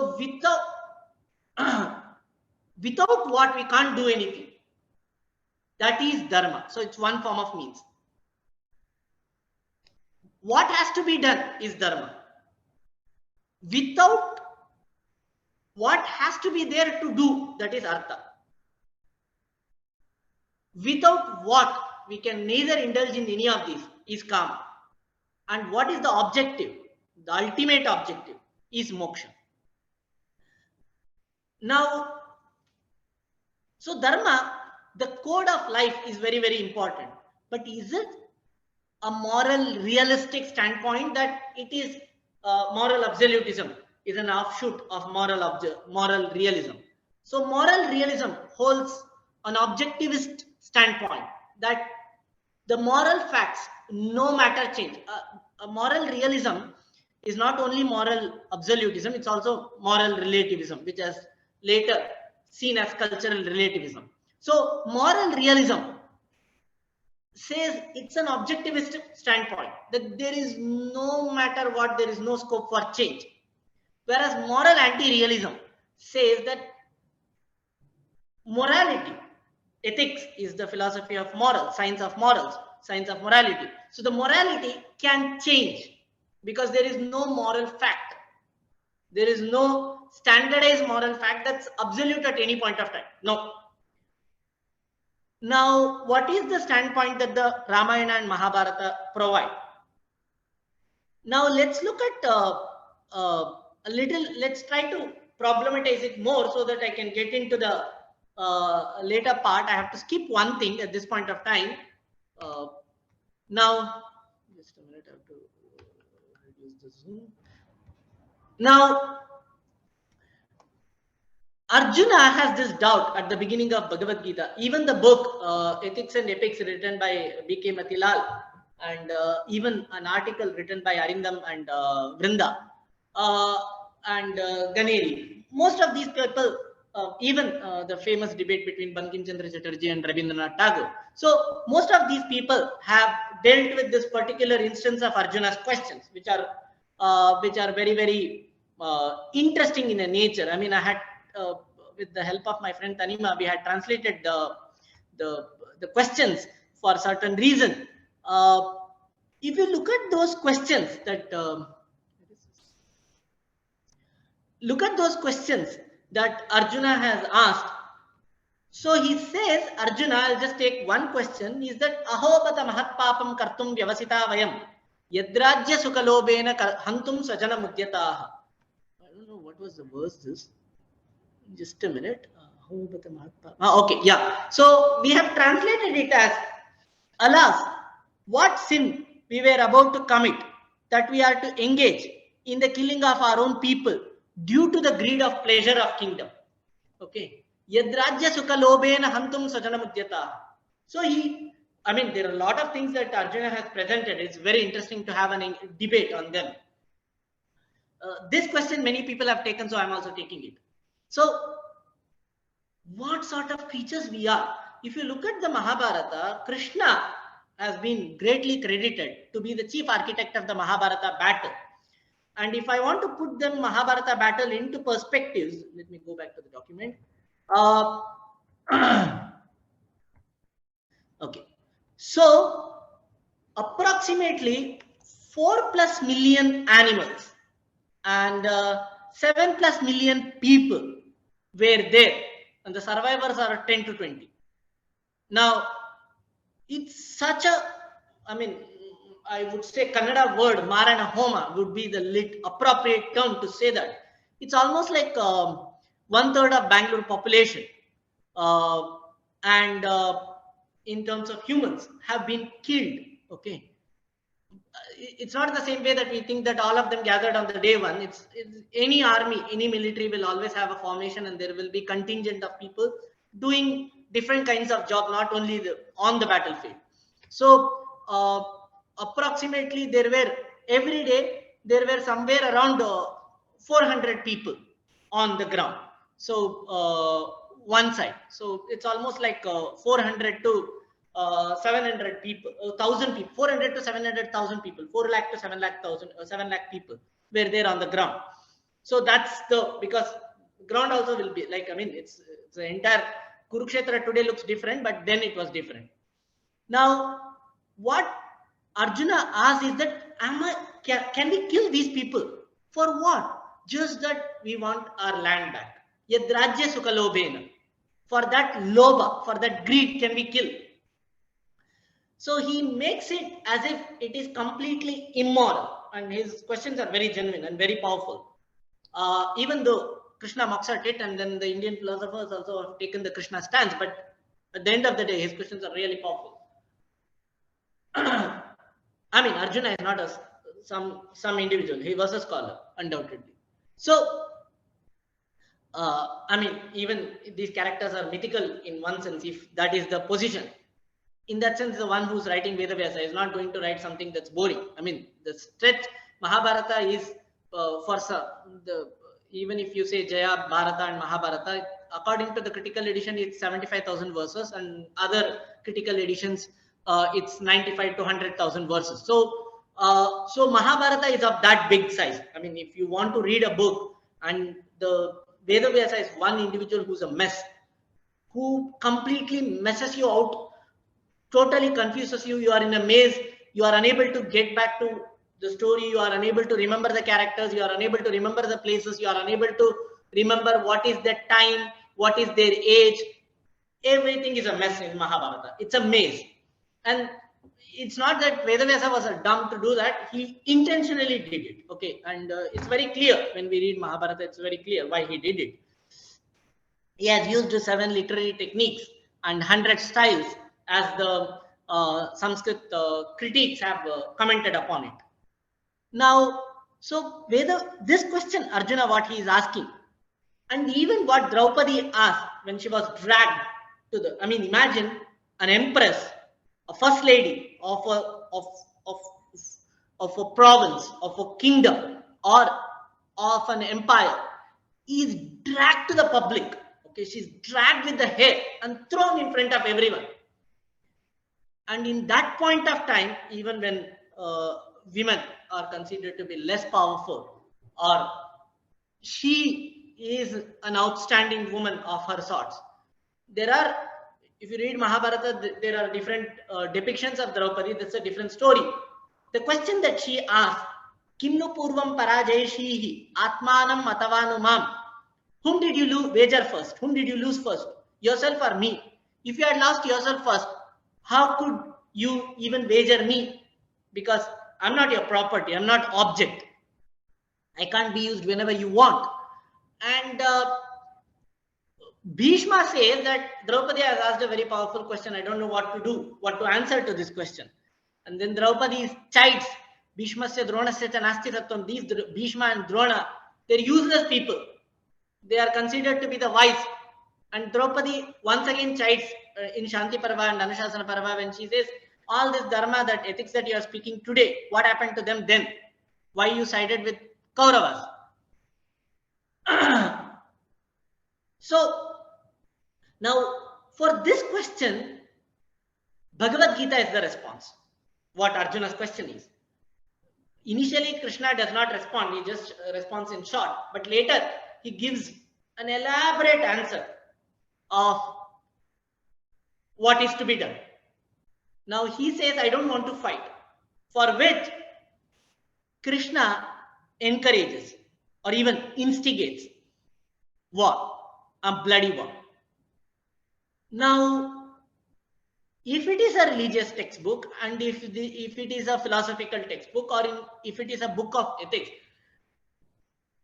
without what we can't do anything. That is dharma. So it's one form of means. What has to be done is dharma. Without what has to be there to do, that is artha. Without what we can neither indulge in any of these is kama. And what is the objective? The ultimate objective is moksha. Now, so dharma, the code of life is very, very important. But is it a moral, realistic standpoint that it is moral absolutism is an offshoot of moral realism? So moral realism holds an objectivist standpoint that the moral facts, no matter change. A moral realism is not only moral absolutism, it's also moral relativism, which has later seen as cultural relativism. So moral realism says it's an objectivist standpoint, that there is no matter what, there is no scope for change. Whereas moral anti-realism says that morality, ethics is the philosophy of moral, science of morals, science of morality. So the morality can change because there is no moral fact. There is no standardized moral fact that's absolute at any point of time. No. Now, what is the standpoint that the Ramayana and Mahabharata provide? Now, let's look at a little, let's try to problematize it more so that I can get into the later part. I have to skip one thing at this point of time. Now, just a minute, I have to reduce the zoom. Now, Arjuna has this doubt at the beginning of Bhagavad Gita. Even the book, Ethics and Epics, written by B.K. Matilal, and even an article written by Arindam and Vrinda and Ganeri. Most of these people, even the famous debate between Bankim Chandra Chatterjee and Rabindranath Tagore. So most of these people have dealt with this particular instance of Arjuna's questions, which are very, very interesting in a nature. I mean, I had with the help of my friend Tanima, we had translated the questions for certain reason. If you look at those questions that Arjuna has asked, so he says, Arjuna, I'll just take one question, is that ahobata mahatpapam kartum vyavasita vayam yadrajya sukalobena hantum sajana mudyataha. I don't know what was the verse this. Just a minute. Okay, yeah. So we have translated it as, alas, what sin we were about to commit that we are to engage in the killing of our own people due to the greed of pleasure of kingdom. Okay. Yadrajya sukha lobena hantum sajana mudyata. So I mean, there are a lot of things that Arjuna has presented. It's very interesting to have a debate on them. this question many people have taken, so I'm also taking it. So what sort of creatures we are? If you look at the Mahabharata, Krishna has been greatly credited to be the chief architect of the Mahabharata battle. And if I want to put the Mahabharata battle into perspectives, let me go back to the document. Okay, so approximately 4+ million animals and 7+ million people were there, and the survivors are 10 to 20. Now, it's such a, I mean, I would say Kannada word Marana Homa would be the appropriate term to say that. It's almost like 1/3 of Bangalore population, and in terms of humans have been killed. Okay, it's not the same way that we think that all of them gathered on the day one. It's any army, any military will always have a formation, and there will be contingent of people doing different kinds of job, not only on the battlefield. So approximately every day there were somewhere around 400 people on the ground. So one side. So it's almost like 400 to 700 people, 1,000 people, 400 to 700,000 people, 4 lakh to 7 lakh thousand, 7 lakh people were there on the ground. So that's because ground also will be like, I mean, it's the entire Kurukshetra today looks different, but then it was different. Now, what Arjuna asked is that, can we kill these people? For what? Just that we want our land back. Yadrajya sukalobena. For that loba, for that greed, can we kill? So he makes it as if it is completely immoral, and his questions are very genuine and very powerful. Even though Krishna mocks at it, and then the Indian philosophers also have taken the Krishna stance, but at the end of the day, his questions are really powerful. I mean, Arjuna is not some individual. He was a scholar, undoubtedly. So, I mean, even these characters are mythical in one sense, if that is the position. In that sense, the one who's writing Vedavyasa is not going to write something that's boring. I mean, the stretch Mahabharata is even if you say Jaya, Bharata and Mahabharata, according to the critical edition, it's 75,000 verses, and other critical editions, it's 95 to 100,000 verses. So Mahabharata is of that big size. I mean, if you want to read a book, and the Vedavyasa is one individual who's a mess, who completely messes you out, totally confuses you. You are in a maze. You are unable to get back to the story. You are unable to remember the characters. You are unable to remember the places. You are unable to remember what is their time, what is their age. Everything is a mess in Mahabharata. It's a maze. And it's not that Vedavyasa was dumb to do that. He intentionally did it. Okay. And it's very clear when we read Mahabharata, it's very clear why he did it. He has used 7 literary techniques and 100 styles, as the Sanskrit critics have commented upon it. Now, so this question, Arjuna, what he is asking, and even what Draupadi asked when she was dragged to the, I mean, imagine an empress, a first lady of a province, of a kingdom, or of an empire, is dragged to the public. Okay, she's dragged with the hair and thrown in front of everyone. And in that point of time, even when women are considered to be less powerful, or she is an outstanding woman of her sorts, there are, if you read Mahabharata, there are different depictions of Draupadi. That's a different story. The question that she asked, Kimnu Purvam Parajayeshihi Atmanam Matavanumam, whom did you wager first? Whom did you lose first? Yourself or me? If you had lost yourself first, how could you even wager me? Because I'm not your property. I'm not object. I can't be used whenever you want. And Bhishma says that Draupadi has asked a very powerful question. I don't know what to do, what to answer to this question. And then Draupadi chides. Bhishma says, Drona says, Nasti Tattvam. These Bhishma and Drona, they're useless people. They are considered to be the wise. And Draupadi once again chides in Shanti Parva and Anushasana Parva when she says, all this dharma, that ethics that you are speaking today, what happened to them then? Why you sided with Kauravas. So now for this question, Bhagavad Gita is the response. What Arjuna's question is. Initially, Krishna does not respond, he just responds in short, but later he gives an elaborate answer of what is to be done. Now he says, I don't want to fight, for which Krishna encourages or even instigates war, a bloody war. Now, if it is a religious textbook and if it is a philosophical textbook or if it is a book of ethics,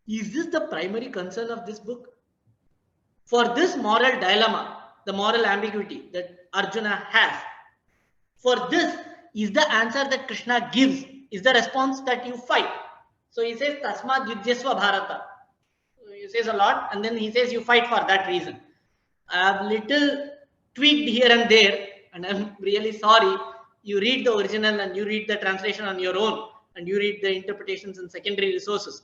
is this the primary concern of this book? For this moral dilemma, the moral ambiguity that Arjuna has, for this is the answer that Krishna gives, is the response that you fight. So he says, Tasmad Yudyasva Bharata. He says a lot and then he says you fight for that reason. I have little tweaked here and there, and I'm really sorry. You read the original and you read the translation on your own and you read the interpretations and secondary resources.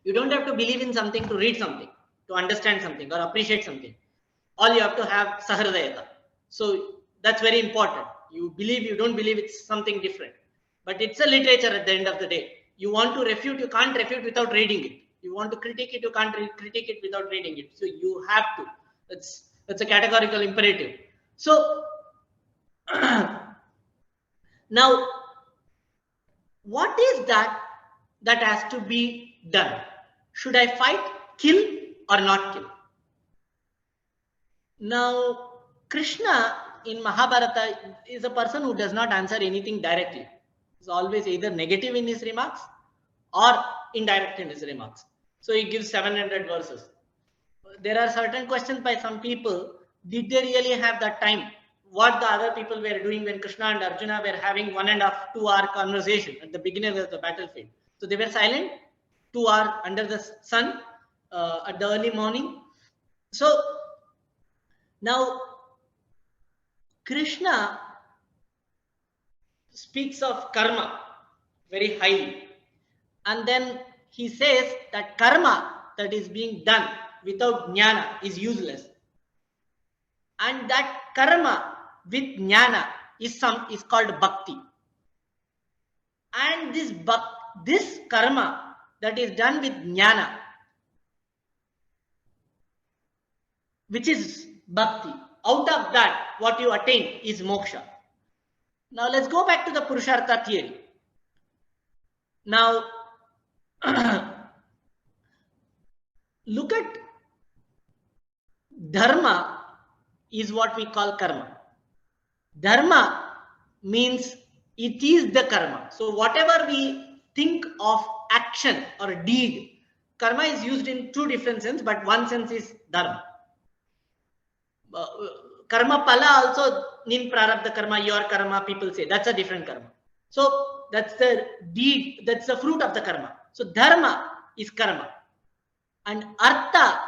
You don't have to believe in something to read something, to understand something or appreciate something. All you have to have sahridayata. So that's very important. You believe, you don't believe, it's something different. But it's a literature at the end of the day. You want to refute, you can't refute without reading it. You want to critique it, you can't critique it without reading it. So you have to. That's a categorical imperative. So now, what is that has to be done? Should I fight, kill, or not kill? Now, Krishna in Mahabharata is a person who does not answer anything directly. He's always either negative in his remarks or indirect in his remarks. So he gives 700 verses. There are certain questions by some people. Did they really have that time? What the other people were doing when Krishna and Arjuna were having 1.5 to 2 hour conversation at the beginning of the battlefield? So they were silent, 2 hours under the sun at the early morning. So now Krishna speaks of karma very highly, and then he says that karma that is being done without jnana is useless, and that karma with jnana is called bhakti. And this karma that is done with jnana, which is bhakti, out of that what you attain is moksha. Now let's go back to the Purushartha theory. Now look at dharma is what we call karma. Dharma means it is the karma. So whatever we think of action or deed, karma is used in two different senses, but one sense is dharma. Karma pala also, nin prarabdha karma, your karma, people say that's a different karma. So that's the deed, that's the fruit of the karma. So dharma is karma. And artha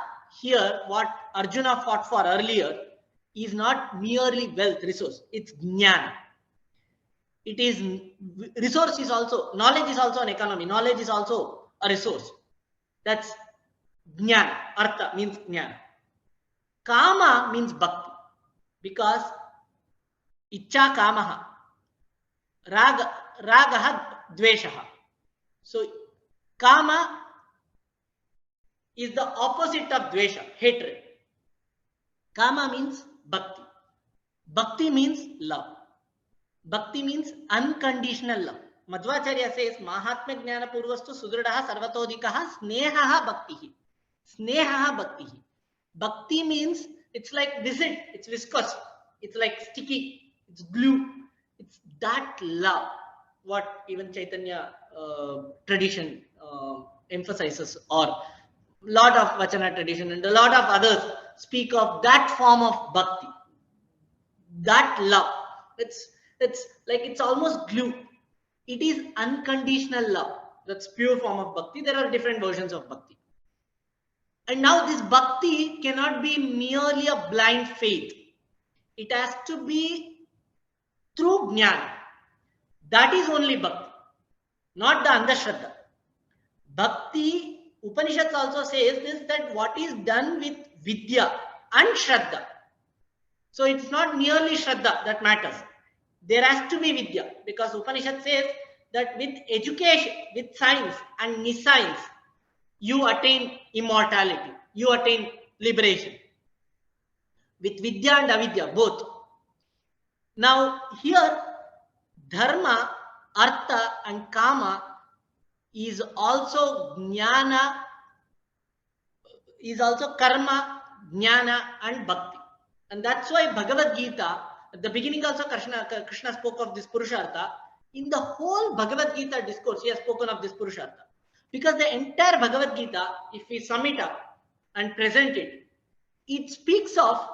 here, what Arjuna fought for earlier, is not merely wealth, resource, it's jnana. It is resource is also, knowledge is also an economy, knowledge is also a resource. That's jnana, artha means jnana. Kama means bhakti, because ichcha kamaha, ragaha dveshaha. So kama is the opposite of dvesha, hatred. Kama means bhakti. Bhakti means love. Bhakti means unconditional love. Madhvacharya says, Mahatma Jnana Purvastu Sudridaha Sarvatodikaha Snehaha Bhaktihi. Snehaha Bhaktihi. Bhakti means it's like viscid, it's viscous, it's like sticky, it's glue. It's that love, what even Chaitanya tradition emphasizes, or lot of Vachana tradition and a lot of others speak of that form of bhakti. That love, it's like it's almost glue. It is unconditional love. That's pure form of bhakti. There are different versions of bhakti. And now this bhakti cannot be merely a blind faith. It has to be through jnana. That is only bhakti, not the andhashraddha. Bhakti, Upanishads also says this, that what is done with Vidya and Shraddha. So it's not merely Shraddha that matters. There has to be Vidya, because Upanishad says that with education, with science and nescience, you attain immortality, you attain liberation. With Vidya and Avidya, both. Now here, Dharma, Artha and Kama is also Jnana, is also Karma, Jnana and Bhakti. And that's why Bhagavad Gita, at the beginning also Krishna spoke of this Purushartha. In the whole Bhagavad Gita discourse, he has spoken of this Purushartha. Because the entire Bhagavad Gita, if we sum it up and present it, it speaks of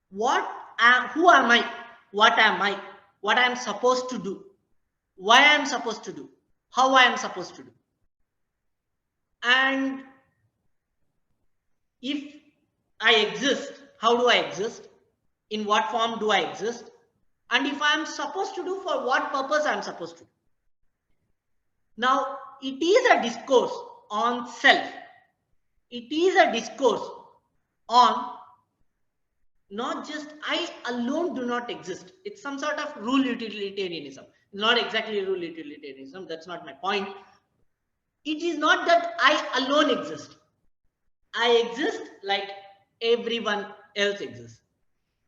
who am I, what am I, what I am supposed to do, why I am supposed to do, how I am supposed to do. And if I exist, how do I exist? In what form do I exist? And if I am supposed to do, for what purpose I am supposed to do. Now, it is a discourse on self. It is a discourse on not just I alone do not exist. It's some sort of rule utilitarianism. Not exactly rule utilitarianism. That's not my point. It is not that I alone exist. I exist like everyone else exists.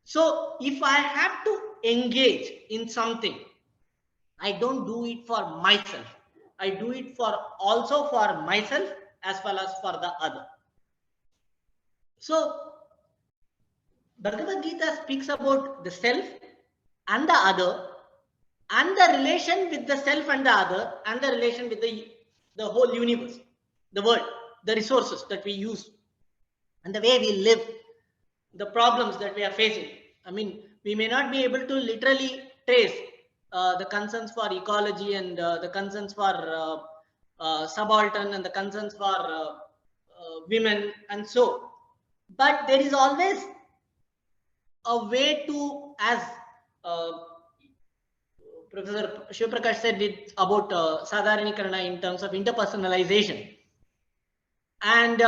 So if I have to engage in something, I don't do it for myself. I do it also for myself as well as for the other. So Bhagavad Gita speaks about the self and the other, and the relation with the self and the other, and the relation with the whole universe, the world, the resources that we use, and the way we live, the problems that we are facing. I mean, we may not be able to literally trace the concerns for ecology and the concerns for subaltern and the concerns for women and so. But there is always a way to, as Professor Shivaprakash said it about Sadharanikarana in terms of interpersonalization. And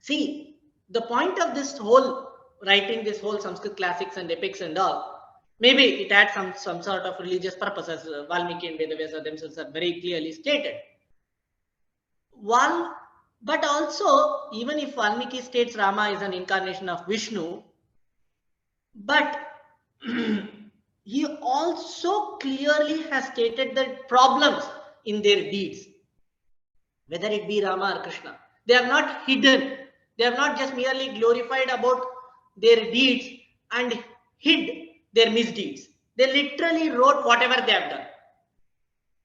see, the point of this whole writing, this whole Sanskrit classics and epics and all, maybe it had some sort of religious purpose, as Valmiki and Vedavasa themselves are very clearly stated. But also, even if Valmiki states Rama is an incarnation of Vishnu, but he also clearly has stated that problems in their deeds, whether it be Rama or Krishna, they are not hidden. They have not just merely glorified about their deeds and hid their misdeeds. They literally wrote whatever they have done.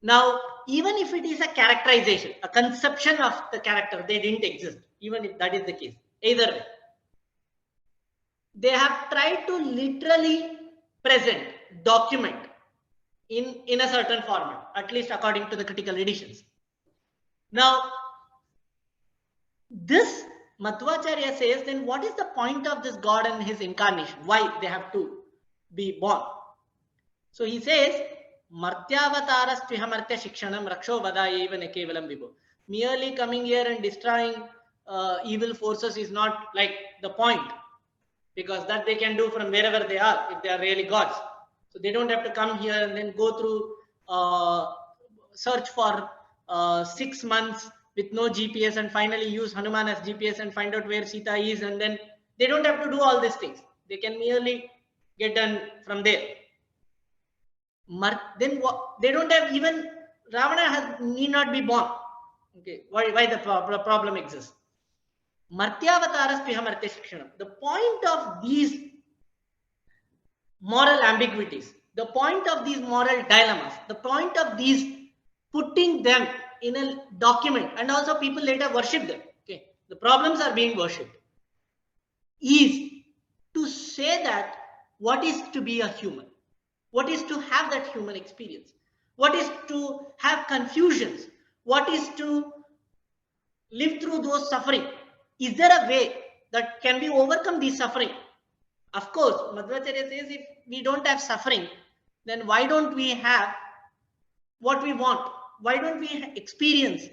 Now, even if it is a characterization, a conception of the character, they didn't exist, even if that is the case. Either way, they have tried to literally present, document in a certain format, at least according to the critical editions. Now, this Madhvacharya says, then what is the point of this God and his incarnation? Why they have to be born? So he says, Martyavataras Tvihamartya Shikshanam Raksho Vadaya Eva Nekevalam Vibho. Merely coming here and destroying evil forces is not like the point, because that they can do from wherever they are if they are really gods. So they don't have to come here and then go through search for 6 months with no GPS and finally use Hanuman as GPS and find out where Sita is, and then they don't have to do all these things. They can merely get done from there. Then they don't have, even Ravana need not be born. Okay, why the problem exists? Martyavataras Pihamartya Shikshanam. The point of these moral ambiguities, the point of these moral dilemmas, the point of these putting them in a document, and also people later worship them. Okay, the problems are being worshipped, is to say that what is to be a human, what is to have that human experience, what is to have confusions, what is to live through those suffering. Is there a way that can we overcome these suffering Of course, Madhvacharya says if we don't have suffering, then why don't we have what we want? Why don't we experience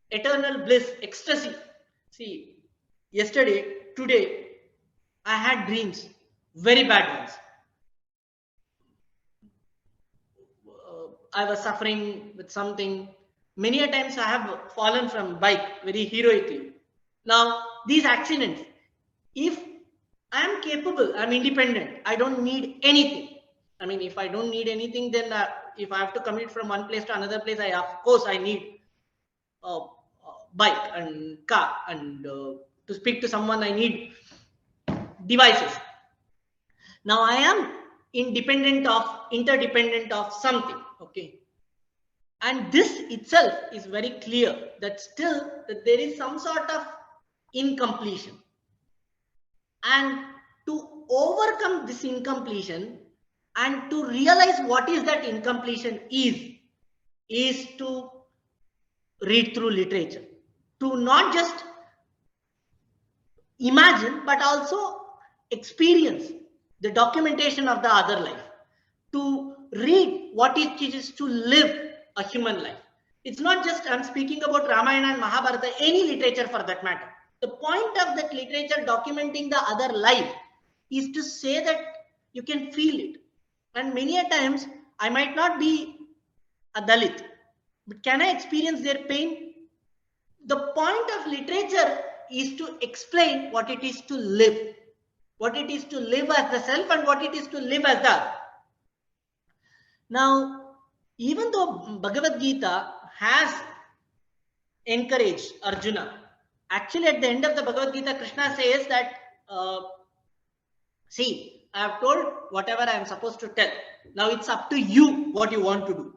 eternal bliss, ecstasy? See, yesterday, today, I had dreams, very bad ones. I was suffering with something. Many a times I have fallen from bike very heroically. Now, these accidents, if I am capable, I am independent, I don't need anything. I mean, if I don't need anything, then if I have to commute from one place to another place, of course I need a bike and car, and to speak to someone, I need devices. Now I am interdependent of something. Okay. And this itself is very clear that still that there is some sort of incompletion. And to overcome this incompletion and to realize what is that incompletion is to read through literature, to not just imagine but also experience the documentation of the other life, to read what it is to live a human life. It's not just I'm speaking about Ramayana and Mahabharata, any literature for that matter. The point of that literature documenting the other life is to say that you can feel it. And many a times I might not be a Dalit, but can I experience their pain? The point of literature is to explain what it is to live, what it is to live as the self and what it is to live as the other. Now, even though Bhagavad Gita has encouraged Arjuna, actually at the end of the Bhagavad Gita, Krishna says that, see, I have told whatever I am supposed to tell. Now it's up to you what you want to do.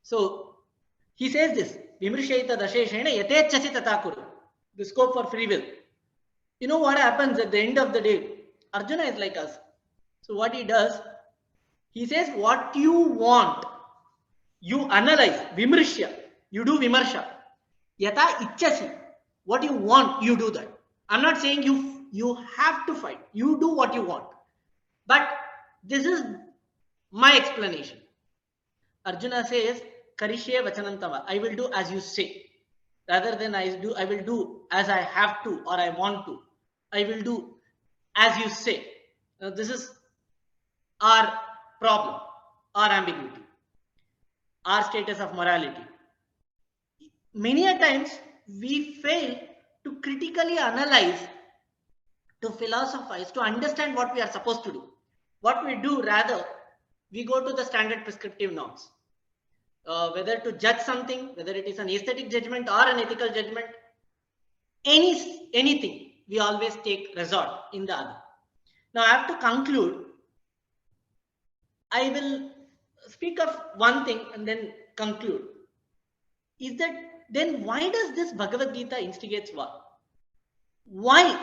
So he says this, Vimrishayita dasheshena yatechasi tatakuru, the scope for free will. You know what happens at the end of the day? Arjuna is like us. So what he does, he says what you want, you analyze, vimrishya, you do vimarsha. Yata ichchasi, what you want, you do that. I'm not saying you have to fight, you do what you want. But this is my explanation. Arjuna says, Karishye vachanantava, I will do as you say. Rather than I will do as I have to or I want to. I will do as you say. Now, this is our problem, our ambiguity, our status of morality. Many a times we fail to critically analyze, to philosophize, to understand what we are supposed to do. What we do, rather, we go to the standard prescriptive norms. Whether to judge something, whether it is an aesthetic judgment or an ethical judgment, anything, we always take resort in the other. Now I have to conclude. I will speak of one thing and then conclude. Is that then why does this Bhagavad Gita instigates war? Why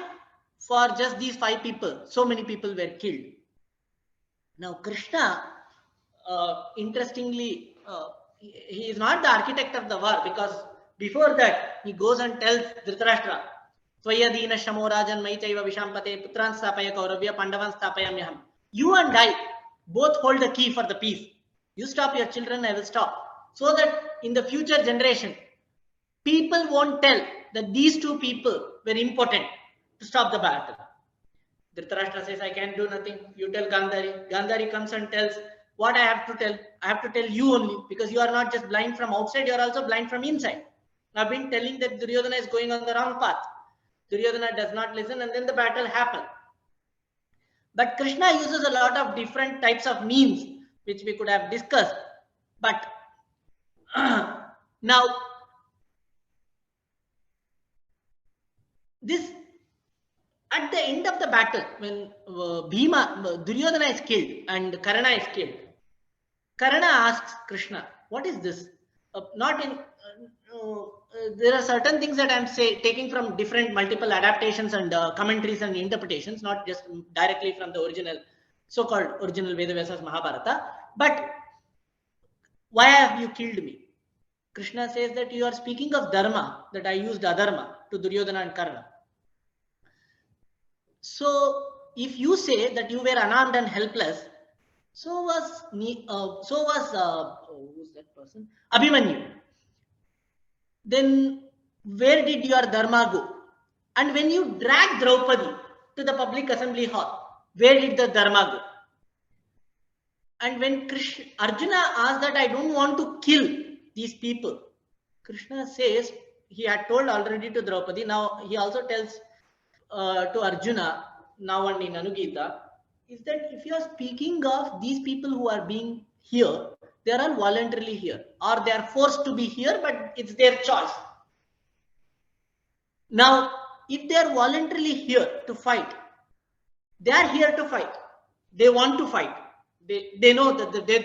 for just these 5 people, so many people were killed? Now Krishna, interestingly, he is not the architect of the war, because before that he goes and tells Dhritarashtra, Swayadina Shamorajan Maichaiva Vishampate Putran Stapaya Kauravya Pandavan Stapayamyaham. You and I both hold the key for the peace. You stop your children, I will stop. So that in the future generation, people won't tell that these 2 people were important to stop the battle. Dhritarashtra says, I can't do nothing. You tell Gandhari. Gandhari comes and tells, what I have to tell? I have to tell you only, because you are not just blind from outside, you are also blind from inside. I've been telling that Duryodhana is going on the wrong path. Duryodhana does not listen, and then the battle happens. But Krishna uses a lot of different types of means, which we could have discussed. But now, this at the end of the battle, when Duryodhana is killed and Karna is killed, Karna asks Krishna, what is this? There are certain things that I'm taking from different multiple adaptations and commentaries and interpretations, not just directly from the original, so-called original Vedavyasas Mahabharata. But why have you killed me? Krishna says that you are speaking of dharma, that I used adharma to Duryodhana and Karna. So if you say that you were unarmed and helpless, so was who's that person? Abhimanyu. Then where did your dharma go? And when you drag Draupadi to the public assembly hall, where did the dharma go? And when Arjuna asked that I don't want to kill these people, Krishna says, he had told already to Draupadi, now he also tells to Arjuna, now and in Anugita, is that if you are speaking of these people who are being here, they are all voluntarily here, or they are forced to be here, but it's their choice. Now, if they are voluntarily here to fight, they are here to fight. They want to fight. They know that the death,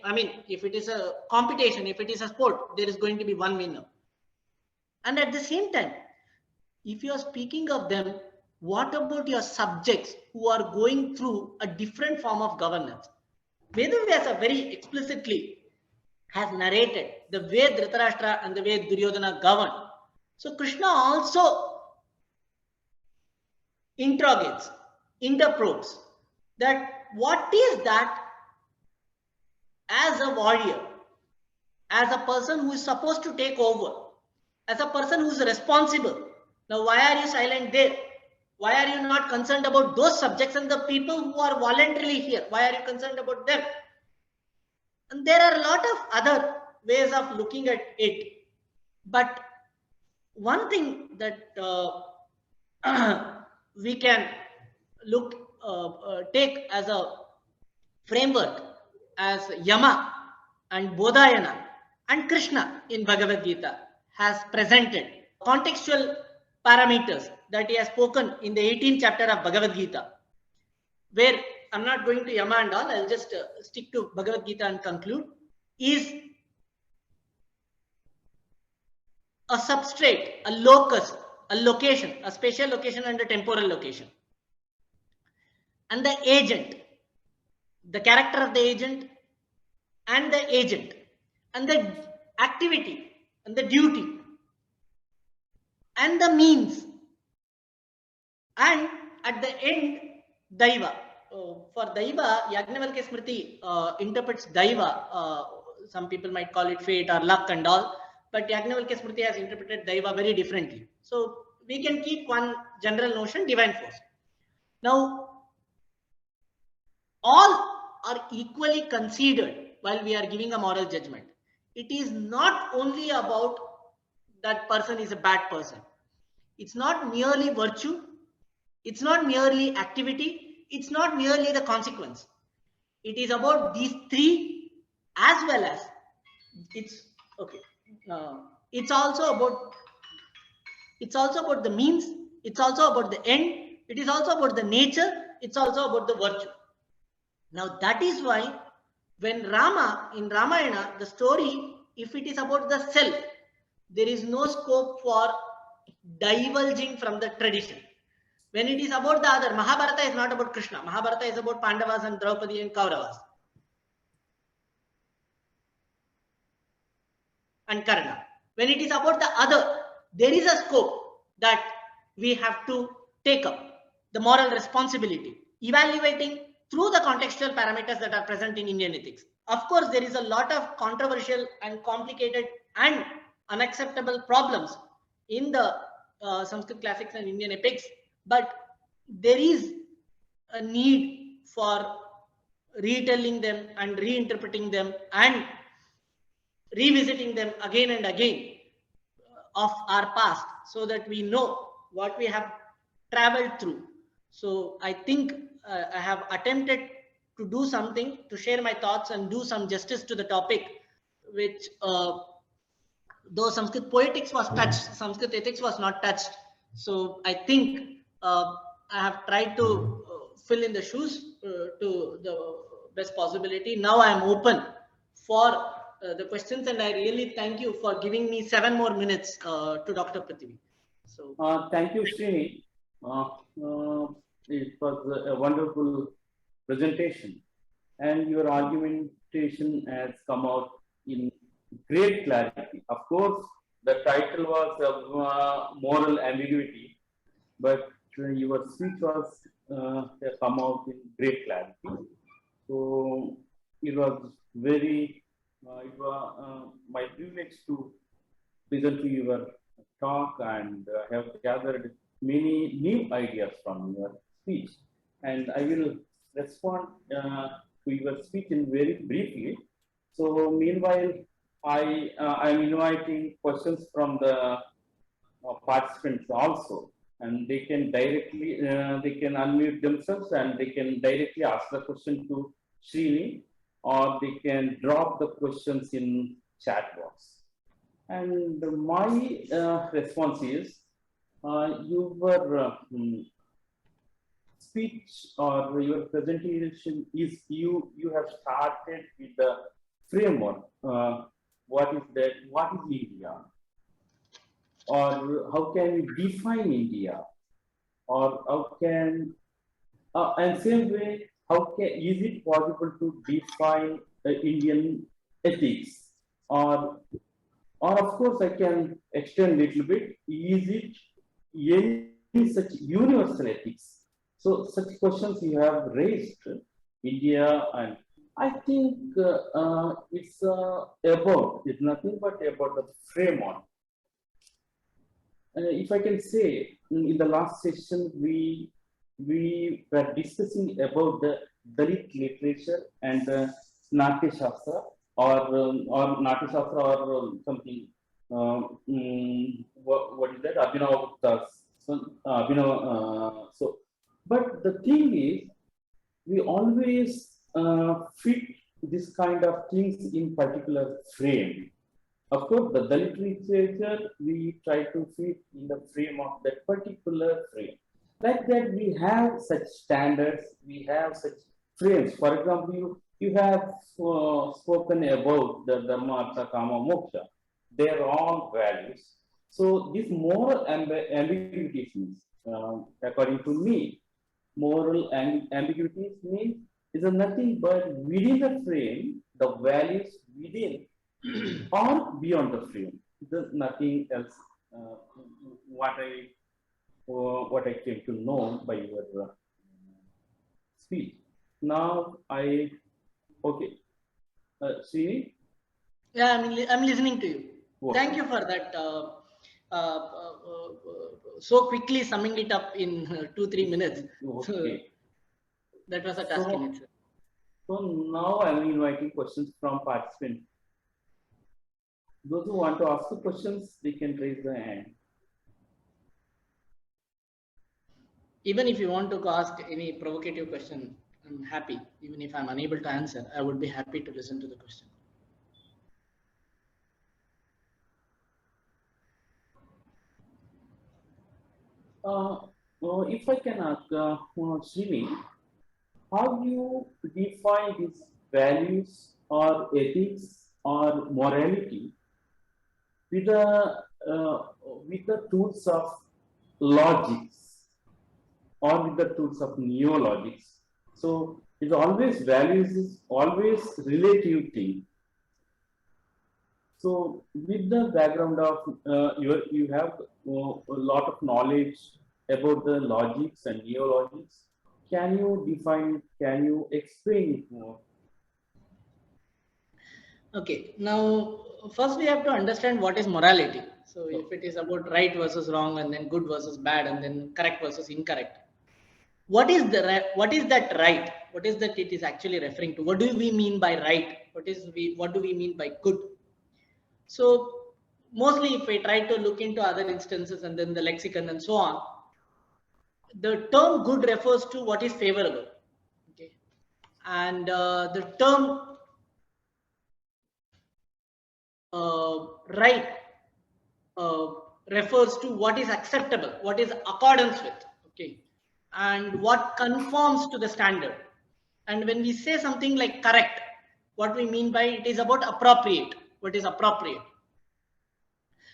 I mean, if it is a competition, if it is a sport, there is going to be one winner. And at the same time, if you are speaking of them, what about your subjects who are going through a different form of governance? Vedavyasa very explicitly has narrated the way Dhritarashtra and the way Duryodhana govern. So Krishna also interrogates, interprobes that what is that as a warrior, as a person who is supposed to take over, as a person who is responsible. Now, why are you silent there? Why are you not concerned about those subjects and the people who are voluntarily here? Why are you concerned about them? And there are a lot of other ways of looking at it. But one thing that we can take as a framework as Yama and Bodhayana and Krishna in Bhagavad Gita has presented contextual parameters that he has spoken in the 18th chapter of Bhagavad Gita, where I'm not going to Yama and all, I'll just stick to Bhagavad Gita and conclude, is a substrate, a locus, a location, a spatial location and a temporal location. And the agent, the character of the agent and the agent, and the activity and the duty and the means, and at the end, Daiva. For Daiva, Yajnavalkya Smriti interprets Daiva. Some people might call it fate or luck and all, but Yajnavalkya Smriti has interpreted Daiva very differently. So we can keep one general notion, divine force. Now, all are equally considered while we are giving a moral judgment. It is not only about that person is a bad person. It's not merely virtue. It's not merely activity. It's not merely the consequence. It is about these three as well as it's okay. It's also about the means. It's also about the end. It is also about the nature. It's also about the virtue. Now that is why when Rama in Ramayana, the story, if it is about the self, there is no scope for divulging from the tradition. When it is about the other, Mahabharata is not about Krishna. Mahabharata is about Pandavas and Draupadi and Kauravas and Karna. When it is about the other, there is a scope that we have to take up, the moral responsibility, evaluating through the contextual parameters that are present in Indian ethics. Of course, there is a lot of controversial and complicated and unacceptable problems in the Sanskrit classics and Indian epics, but there is a need for retelling them and reinterpreting them and revisiting them again and again of our past so that we know what we have traveled through. So I think I have attempted to do something, to share my thoughts and do some justice to the topic, which though Sanskrit poetics was touched, Sanskrit ethics was not touched. So I think I have tried to fill in the shoes to the best possibility. Now I am open for the questions, and I really thank you for giving me 7 more minutes to Dr. Prithvi. So thank you, Srini. It was a wonderful presentation, and your argumentation has come out in great clarity. Of course, the title was moral ambiguity, but your speech was come out in great clarity. So it was very, it was my privilege to listen to your talk and have gathered many new ideas from your speech. And I will respond to your speech in very briefly. So meanwhile, I'm inviting questions from the participants also, and they can directly they can unmute themselves and they can directly ask the question to Srini, or they can drop the questions in chat box. And my response is, your speech or your presentation is, you have started with the framework. What is that? What is India? Or how can we define India? Or how can, and same way, how can, is it possible to define Indian ethics? Or of course, I can extend a little bit. Is it any such universal ethics? So such questions you have raised, India, and I think it's it's nothing but about the framework. If I can say, in the last session, we were discussing about the Dalit literature and Natya Shastra, or Natya Shastra, or something. What is that? Abhinav Gupta's. So, but the thing is, we always fit this kind of things in particular frame. Of course, the Dalit literature, we try to fit in the frame of that particular frame. Like that, we have such standards, we have such frames. For example, you have spoken about the Dhamma, Artha, Kama, Moksha. They are all values. So this moral ambiguities means, according to me, moral ambiguities means is nothing but within the frame, the values within or beyond the frame. There's nothing else. What I came to know by your speech. Now okay. Srini? Yeah, I'm listening to you. Wow. Thank you for that. So quickly summing it up in 2-3 minutes. Okay. So, that was a task in itself. So now I'm inviting questions from participants. Those who want to ask the questions, they can raise their hand. Even if you want to ask any provocative question, I'm happy. Even if I'm unable to answer, I would be happy to listen to the question. If I can ask, Srini, how you define these values or ethics or morality with the tools of logics or with the tools of neologics? So it's always, values is always relative thing. So with the background of you have a lot of knowledge about the logics and neologics. Can you define, can you explain it more? Okay, now first we have to understand what is morality. So if it is about right versus wrong, and then good versus bad, and then correct versus incorrect, what is that right? What is that it is actually referring to? What do we mean by right? What do we mean by good? So mostly if we try to look into other instances and then the lexicon and so on, the term good refers to what is favorable. Okay, and the term right refers to what is acceptable, what is accordance with, okay, and what conforms to the standard. And when we say something like correct, what we mean by it is about appropriate, what is appropriate.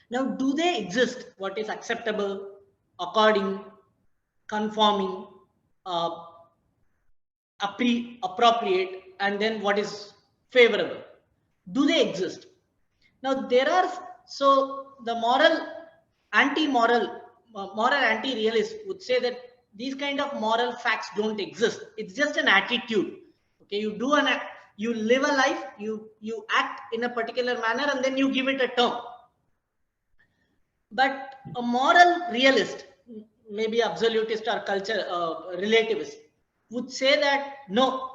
Now, do they exist? What is acceptable, according, conforming, appropriate, and then what is favorable? Do they exist? Now there are, so the moral anti-realist would say that these kind of moral facts don't exist. It's just an attitude. Okay, you live a life, you act in a particular manner, and then you give it a term. But a moral realist, maybe absolutist or culture relativist, would say that no,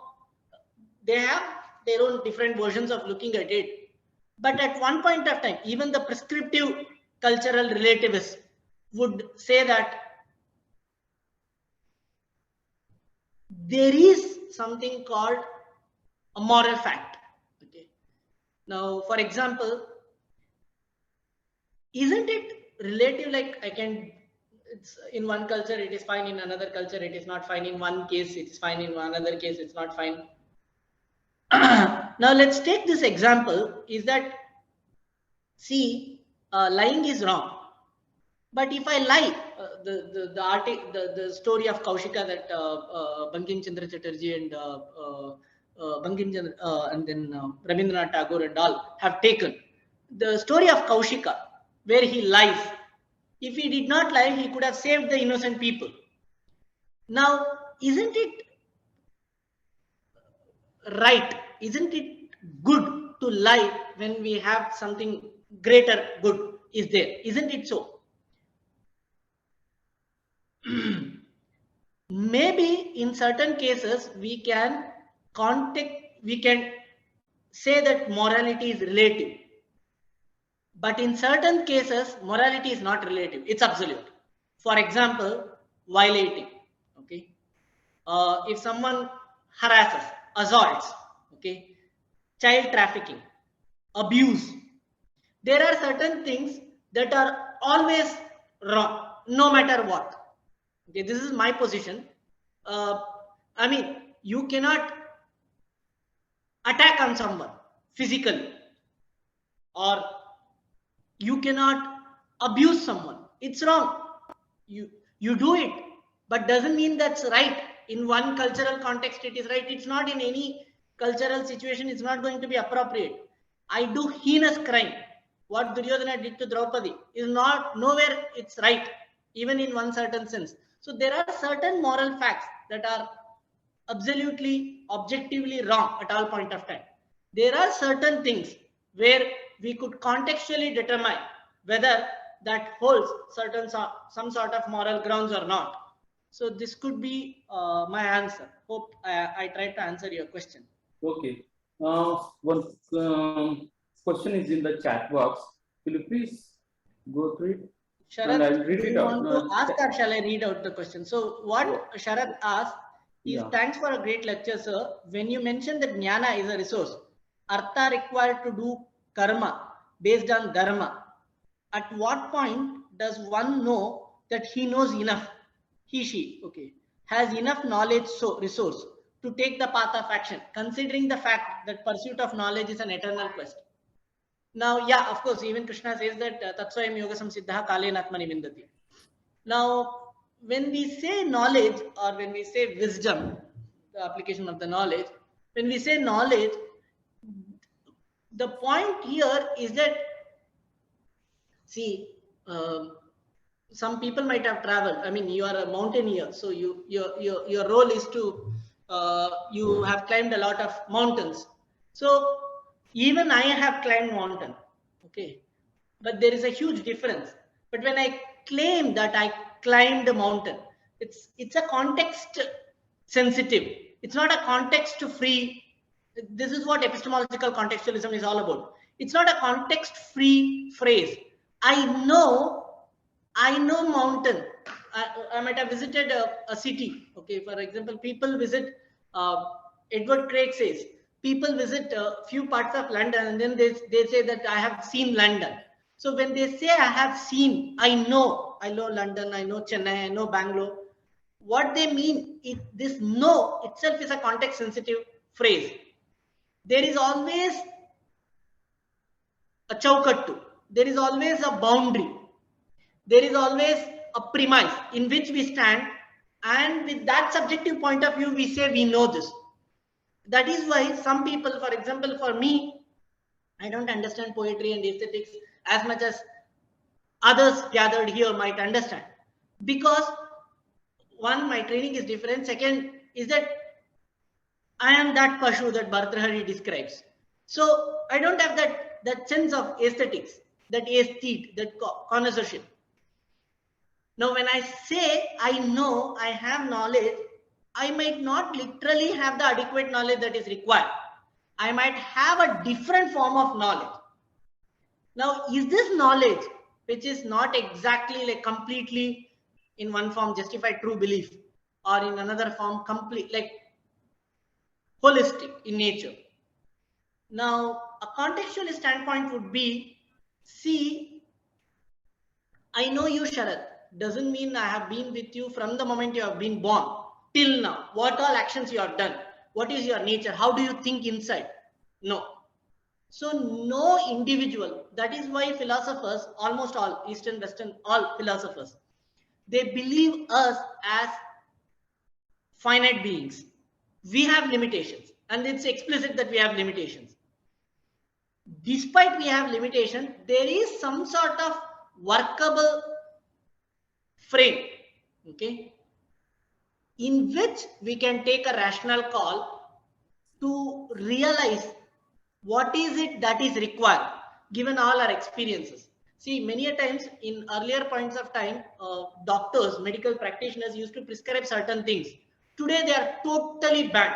they have their own different versions of looking at it. But at one point of time, even the prescriptive cultural relativists would say that there is something called a moral fact. Okay. Now, for example, isn't it relative? Like it's in one culture it is fine, in another culture it is not fine. In one case it's fine, in another case it's not fine. Now let's take this example. Is that, see, lying is wrong. But if I lie, the story of Kaushika that Bankim Chandra Chatterjee and Bankim Chandra and then Rabindranath Tagore and all have taken, the story of Kaushika, where he lies. If he did not lie, he could have saved the innocent people. Now, isn't it right? Isn't it good to lie when we have something greater good is there? Isn't it so? Maybe in certain cases we can say that morality is relative, but in certain cases morality is not relative, it's absolute. For example, violating, okay, if someone harasses, assaults, okay, child trafficking, abuse, there are certain things that are always wrong no matter what. Okay, this is my position. I mean, you cannot attack on someone physically, or you cannot abuse someone. It's wrong. You do it, but doesn't mean that's right. In one cultural context, it is right. It's not in any cultural situation. It's not going to be appropriate. I do heinous crime. What Duryodhana did to Draupadi is not nowhere. It's right, even in one certain sense. So there are certain moral facts that are absolutely, objectively wrong at all point of time. There are certain things where we could contextually determine whether that holds some sort of moral grounds or not. So this could be my answer. Hope I tried to answer your question. Okay. One question is in the chat box. Will you please go through it? Sharath, do you want to ask or shall I read out the question? So what Sharath asked is, thanks for a great lecture, sir. When you mentioned that jnana is a resource, artha required to do karma based on dharma, at what point does one know that he knows enough, she, okay, has enough knowledge, so resource to take the path of action, considering the fact that pursuit of knowledge is an eternal quest? Now, yeah, of course, even Krishna says that tatsvayam yoga samsiddha kalen atmani vindati. Now, when we say knowledge or when we say wisdom, the application of the knowledge, when we say knowledge, the point here is that, see, some people might have traveled. I mean, you are a mountaineer, so your role is to you have climbed a lot of mountains. So even I have climbed mountain, okay, but there is a huge difference. But when I claim that I climbed a mountain, it's a context sensitive. It's not a context free. This is what epistemological contextualism is all about. It's not a context free phrase. I know mountain. I might have visited a city. Okay, for example, people visit. Edward Craig says people visit a few parts of London, and then they say that I have seen London. So when they say I have seen, I know London, I know Chennai, I know Bangalore. What they mean, this know itself is a context sensitive phrase. There is always a chaukattu. There is always a boundary. There is always a premise in which we stand, and with that subjective point of view, we say we know this. That is why some people, for example, for me, I don't understand poetry and aesthetics as much as others gathered here might understand. Because one, my training is different. Second is that I am that Pashu that Bhartrahari describes. So I don't have that sense of aesthetics, that aesthete, that connoisseurship. Now, when I say I know, I have knowledge, I might not literally have the adequate knowledge that is required. I might have a different form of knowledge. Now, is this knowledge, which is not exactly like completely in one form justified true belief, or in another form complete, like holistic in nature? Now, a contextual standpoint would be, see, I know you, Sharad, doesn't mean I have been with you from the moment you have been born till now. What all actions you have done? What is your nature? How do you think inside? No. So no individual, that is why philosophers, almost all, Eastern, Western, all philosophers, they believe us as finite beings. We have limitations, and it's explicit that we have limitations. Despite we have limitation, there is some sort of workable frame, okay, in which we can take a rational call to realize what is it that is required given all our experiences. See, many a times in earlier points of time, doctors, medical practitioners used to prescribe certain things. Today they are totally banned.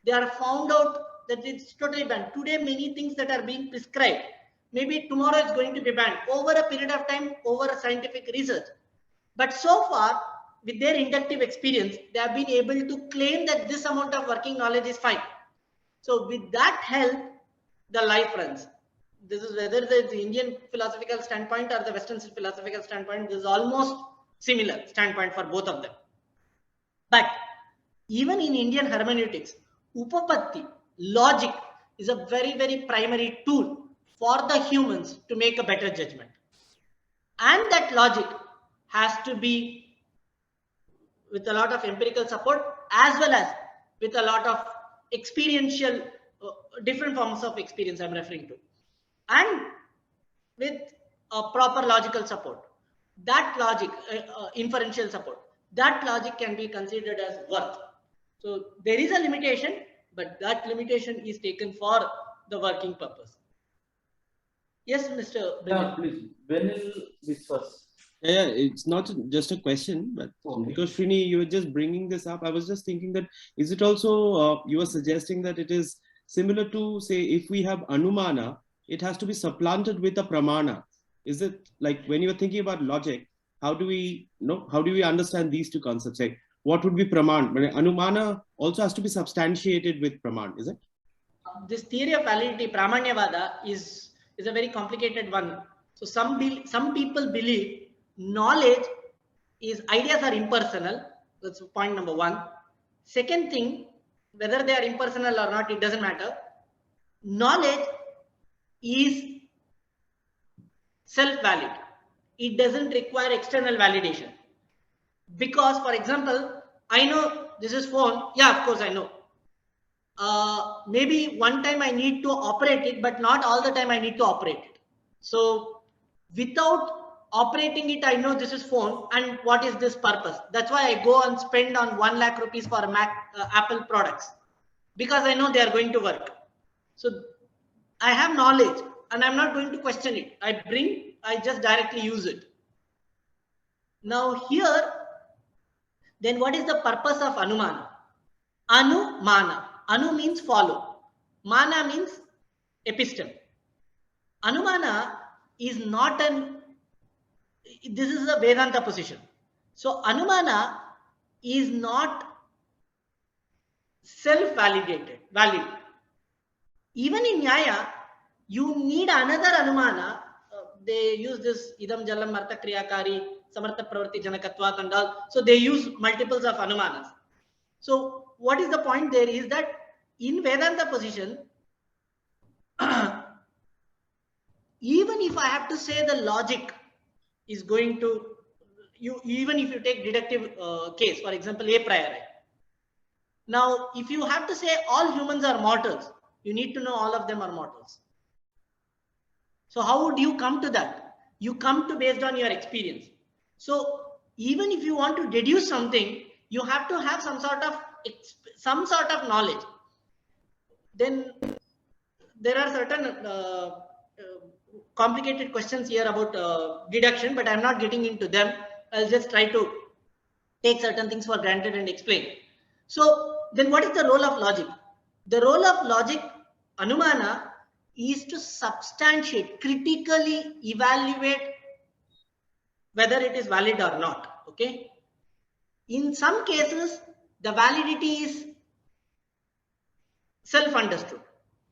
They are found out that it's totally banned. Today many things that are being prescribed, maybe tomorrow it's going to be banned over a period of time, over a scientific research. But so far, with their inductive experience, they have been able to claim that this amount of working knowledge is fine. So with that help, the life runs. This is whether the Indian philosophical standpoint or the Western philosophical standpoint, this is almost similar standpoint for both of them. But even in Indian hermeneutics, upapatti, logic, is a very, very primary tool for the humans to make a better judgment. And that logic has to be with a lot of empirical support, as well as with a lot of experiential, different forms of experience I'm referring to, and with a proper logical support. That logic, inferential support, that logic can be considered as worth. So there is a limitation, but that limitation is taken for the working purpose. Yes, Mr. Yeah, please. Benil Viswas. Yeah, it's not just a question, but because Srini, you were just bringing this up, I was just thinking that is it also, you were suggesting that it is similar to, say, if we have Anumana, it has to be supplanted with a Pramana. Is it like when you're thinking about logic, how do we understand these two concepts? Like what would be Praman? Anumana also has to be substantiated with Praman, is it? This theory of validity, Pramanyavada, is a very complicated one. So some people believe knowledge is, ideas are impersonal. That's point number one. Second thing, whether they are impersonal or not, it doesn't matter. Knowledge is self-valid. It doesn't require external validation. Because, for example, I know this is phone. Yeah, of course I know. Maybe one time I need to operate it, but not all the time I need to operate it. So without operating it, I know this is phone and what is this purpose. That's why I go and spend on 1 lakh rupees for Apple products, because I know they are going to work. So I have knowledge and I'm not going to question it. I just directly use it. Now here, then what is the purpose of Anumana? Anumana. Anu means follow. Mana means episteme. Anumana is not this is a Vedanta position. So Anumana is not self-validated, valid. Even in Nyaya, you need another Anumana. They use this idam jalam martha kriyakari, samartha pravarti janakatvat and all. So they use multiples of Anumanas. So what is the point there is that in Vedanta position, even if I have to say the logic is going to, even if you take deductive case, for example, a priori. Now, if you have to say all humans are mortals, you need to know all of them are mortals. So how would you come to that? You come to based on your experience. So even if you want to deduce something, you have to have some sort of knowledge. Then there are certain complicated questions here about deduction, but I'm not getting into them. I'll just try to take certain things for granted and explain. So then what is the role of logic? The role of logic, Anumana, is to substantiate, critically evaluate whether it is valid or not. Okay. In some cases, the validity is self-understood.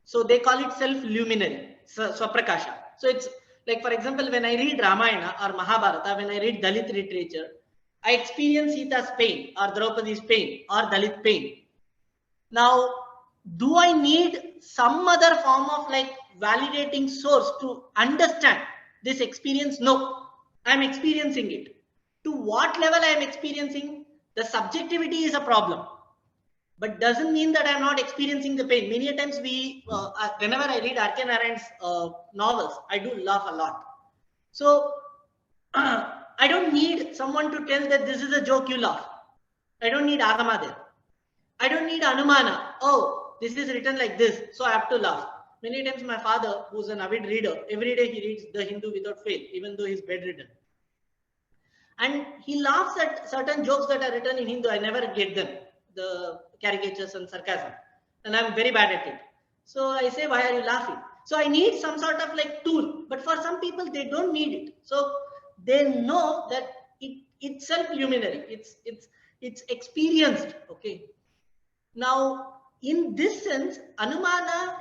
So they call it self-luminary, swaprakasha. So it's like, for example, when I read Ramayana or Mahabharata, when I read Dalit literature, I experience Sita's pain or Draupadi's pain or Dalit pain. Now, do I need some other form of like validating source to understand this experience? No, I'm experiencing it. To what level I am experiencing? The subjectivity is a problem, but doesn't mean that I'm not experiencing the pain. Many times whenever I read R.K. Narayan's novels, I do laugh a lot. So I don't need someone to tell that this is a joke, you laugh. I don't need Agama there. I don't need Anumana. Oh, this is written like this, so I have to laugh. Many times my father, who's an avid reader, every day he reads The Hindu without fail, even though he's bedridden. And he laughs at certain jokes that are written in Hindu. I never get them, the caricatures and sarcasm. And I'm very bad at it. So I say, why are you laughing? So I need some sort of like tool. But for some people, they don't need it. So they know that it's self-luminary. It's experienced. Okay. Now, in this sense, Anumana,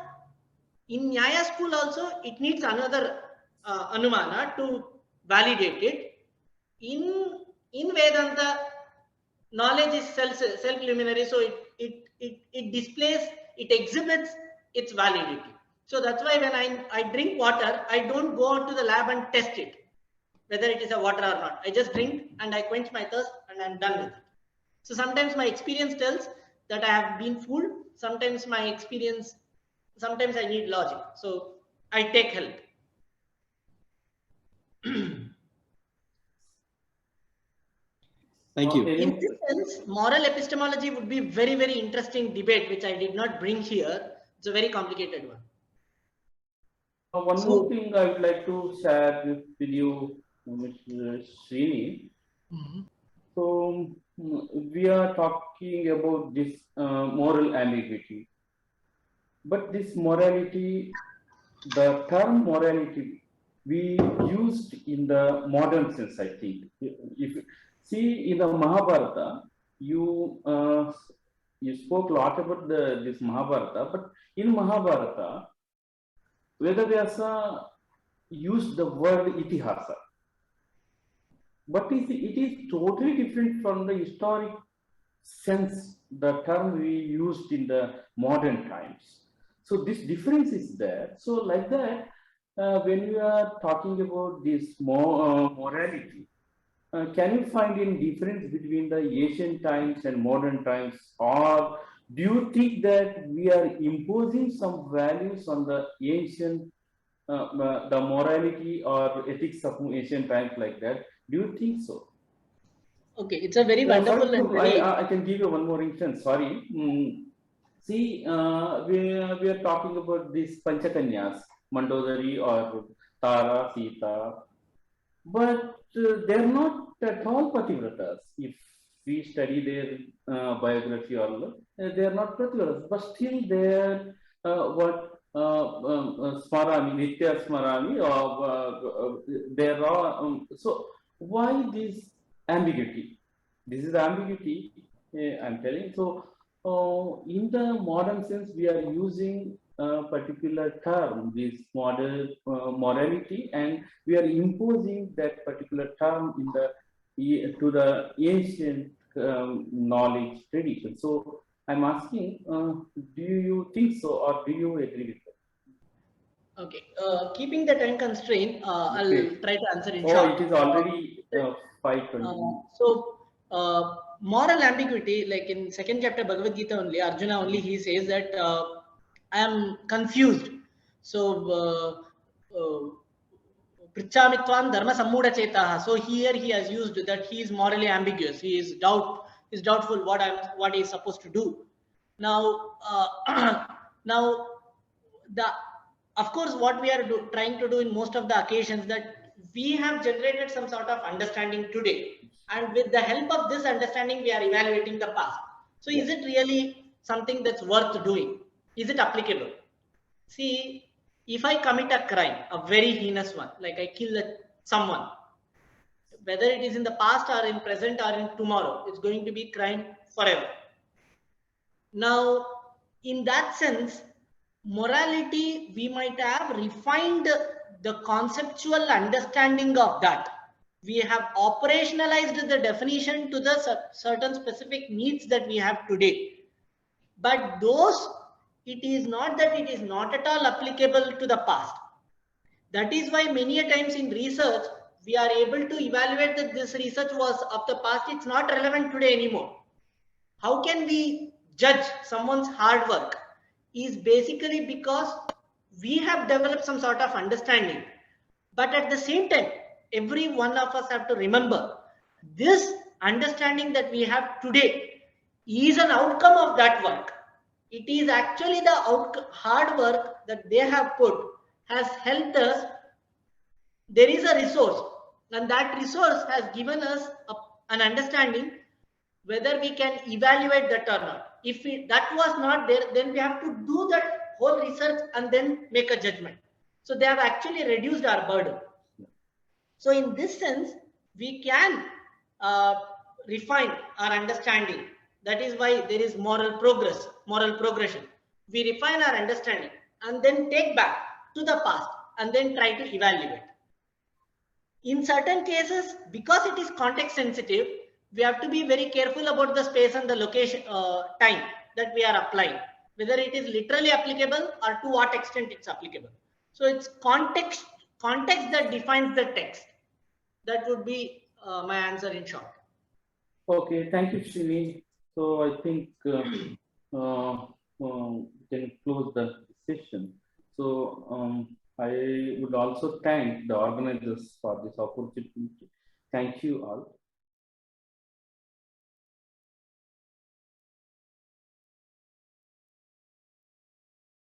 in Nyaya school also, it needs another Anumana to validate it. In Vedanta, knowledge is self-luminary, so it displays, it exhibits its validity. So that's why when I drink water, I don't go out to the lab and test it, whether it is a water or not. I just drink and I quench my thirst and I'm done with it. So sometimes my experience tells that I have been fooled. Sometimes I need logic. So I take help. Thank you. In this sense, moral epistemology would be very, very interesting debate, which I did not bring here. It's a very complicated one. One more thing I would like to share with you, Mr. Srini. So we are talking about this moral ambiguity, but this morality, the term morality, we used in the modern sense. I think if see in the Mahabharata, you spoke a lot about this Mahabharata, but in Mahabharata, Vedavyasa used the word itihasa, but it is totally different from the historic sense, the term we used in the modern times. So this difference is there. So like that, when you are talking about this morality, can you find any difference between the ancient times and modern times, or do you think that we are imposing some values on the ancient, the morality or ethics of ancient times like that? Do you think so? Okay, it's a very wonderful and very... I can give you one more instance. Sorry. See, we are talking about these Panchakanyas, Mandodari or Tara, Sita, but they're not at all Pativratas. If we study their biography, or they are not Pativratas, but still they're Smarami, Nitya Smarami, or there are. So why this ambiguity? This is the ambiguity I'm telling. So in the modern sense, we are using a particular term, this modern morality, and we are imposing that particular term to the ancient knowledge tradition. So I'm asking, do you think so, or do you agree with that? Okay, keeping the time constraint, I'll try to answer in short. Oh, it is already 5:20. Moral ambiguity, like in second chapter Bhagavad Gita only, Arjuna only, he says that I am confused. So Prichamitvan dharma sammuda chetaha. So here he has used that he is morally ambiguous. He is is doubtful what he is supposed to do. Now, now of course, what we are trying to do in most of the occasions, that we have generated some sort of understanding today, and with the help of this understanding, we are evaluating the past. So, is it really something that's worth doing? Is it applicable? See, if I commit a crime, a very heinous one, like I kill someone, whether it is in the past or in present or in tomorrow, it's going to be crime forever. Now, in that sense, morality, we might have refined the conceptual understanding of that. We have operationalized the definition to the certain specific needs that we have today. But those, it is not that it is not at all applicable to the past. That is why many a times in research, we are able to evaluate that this research was of the past, it's not relevant today anymore. How can we judge someone's hard work? Is basically because we have developed some sort of understanding. But at the same time, every one of us have to remember, this understanding that we have today is an outcome of that work. It is actually the hard work that they have put has helped us. There is a resource, and that resource has given us an understanding whether we can evaluate that or not. If that was not there, then we have to do that whole research and then make a judgment. So they have actually reduced our burden. So in this sense, we can refine our understanding. That is why there is moral progression. We refine our understanding and then take back to the past and then try to evaluate. In certain cases, because it is context sensitive, we have to be very careful about the space and the location, time that we are applying, whether it is literally applicable or to what extent it's applicable. So it's context that defines the text. That would be my answer in short. Okay, thank you, Srini. So I think we can close the session. So I would also thank the organizers for this opportunity. Thank you all.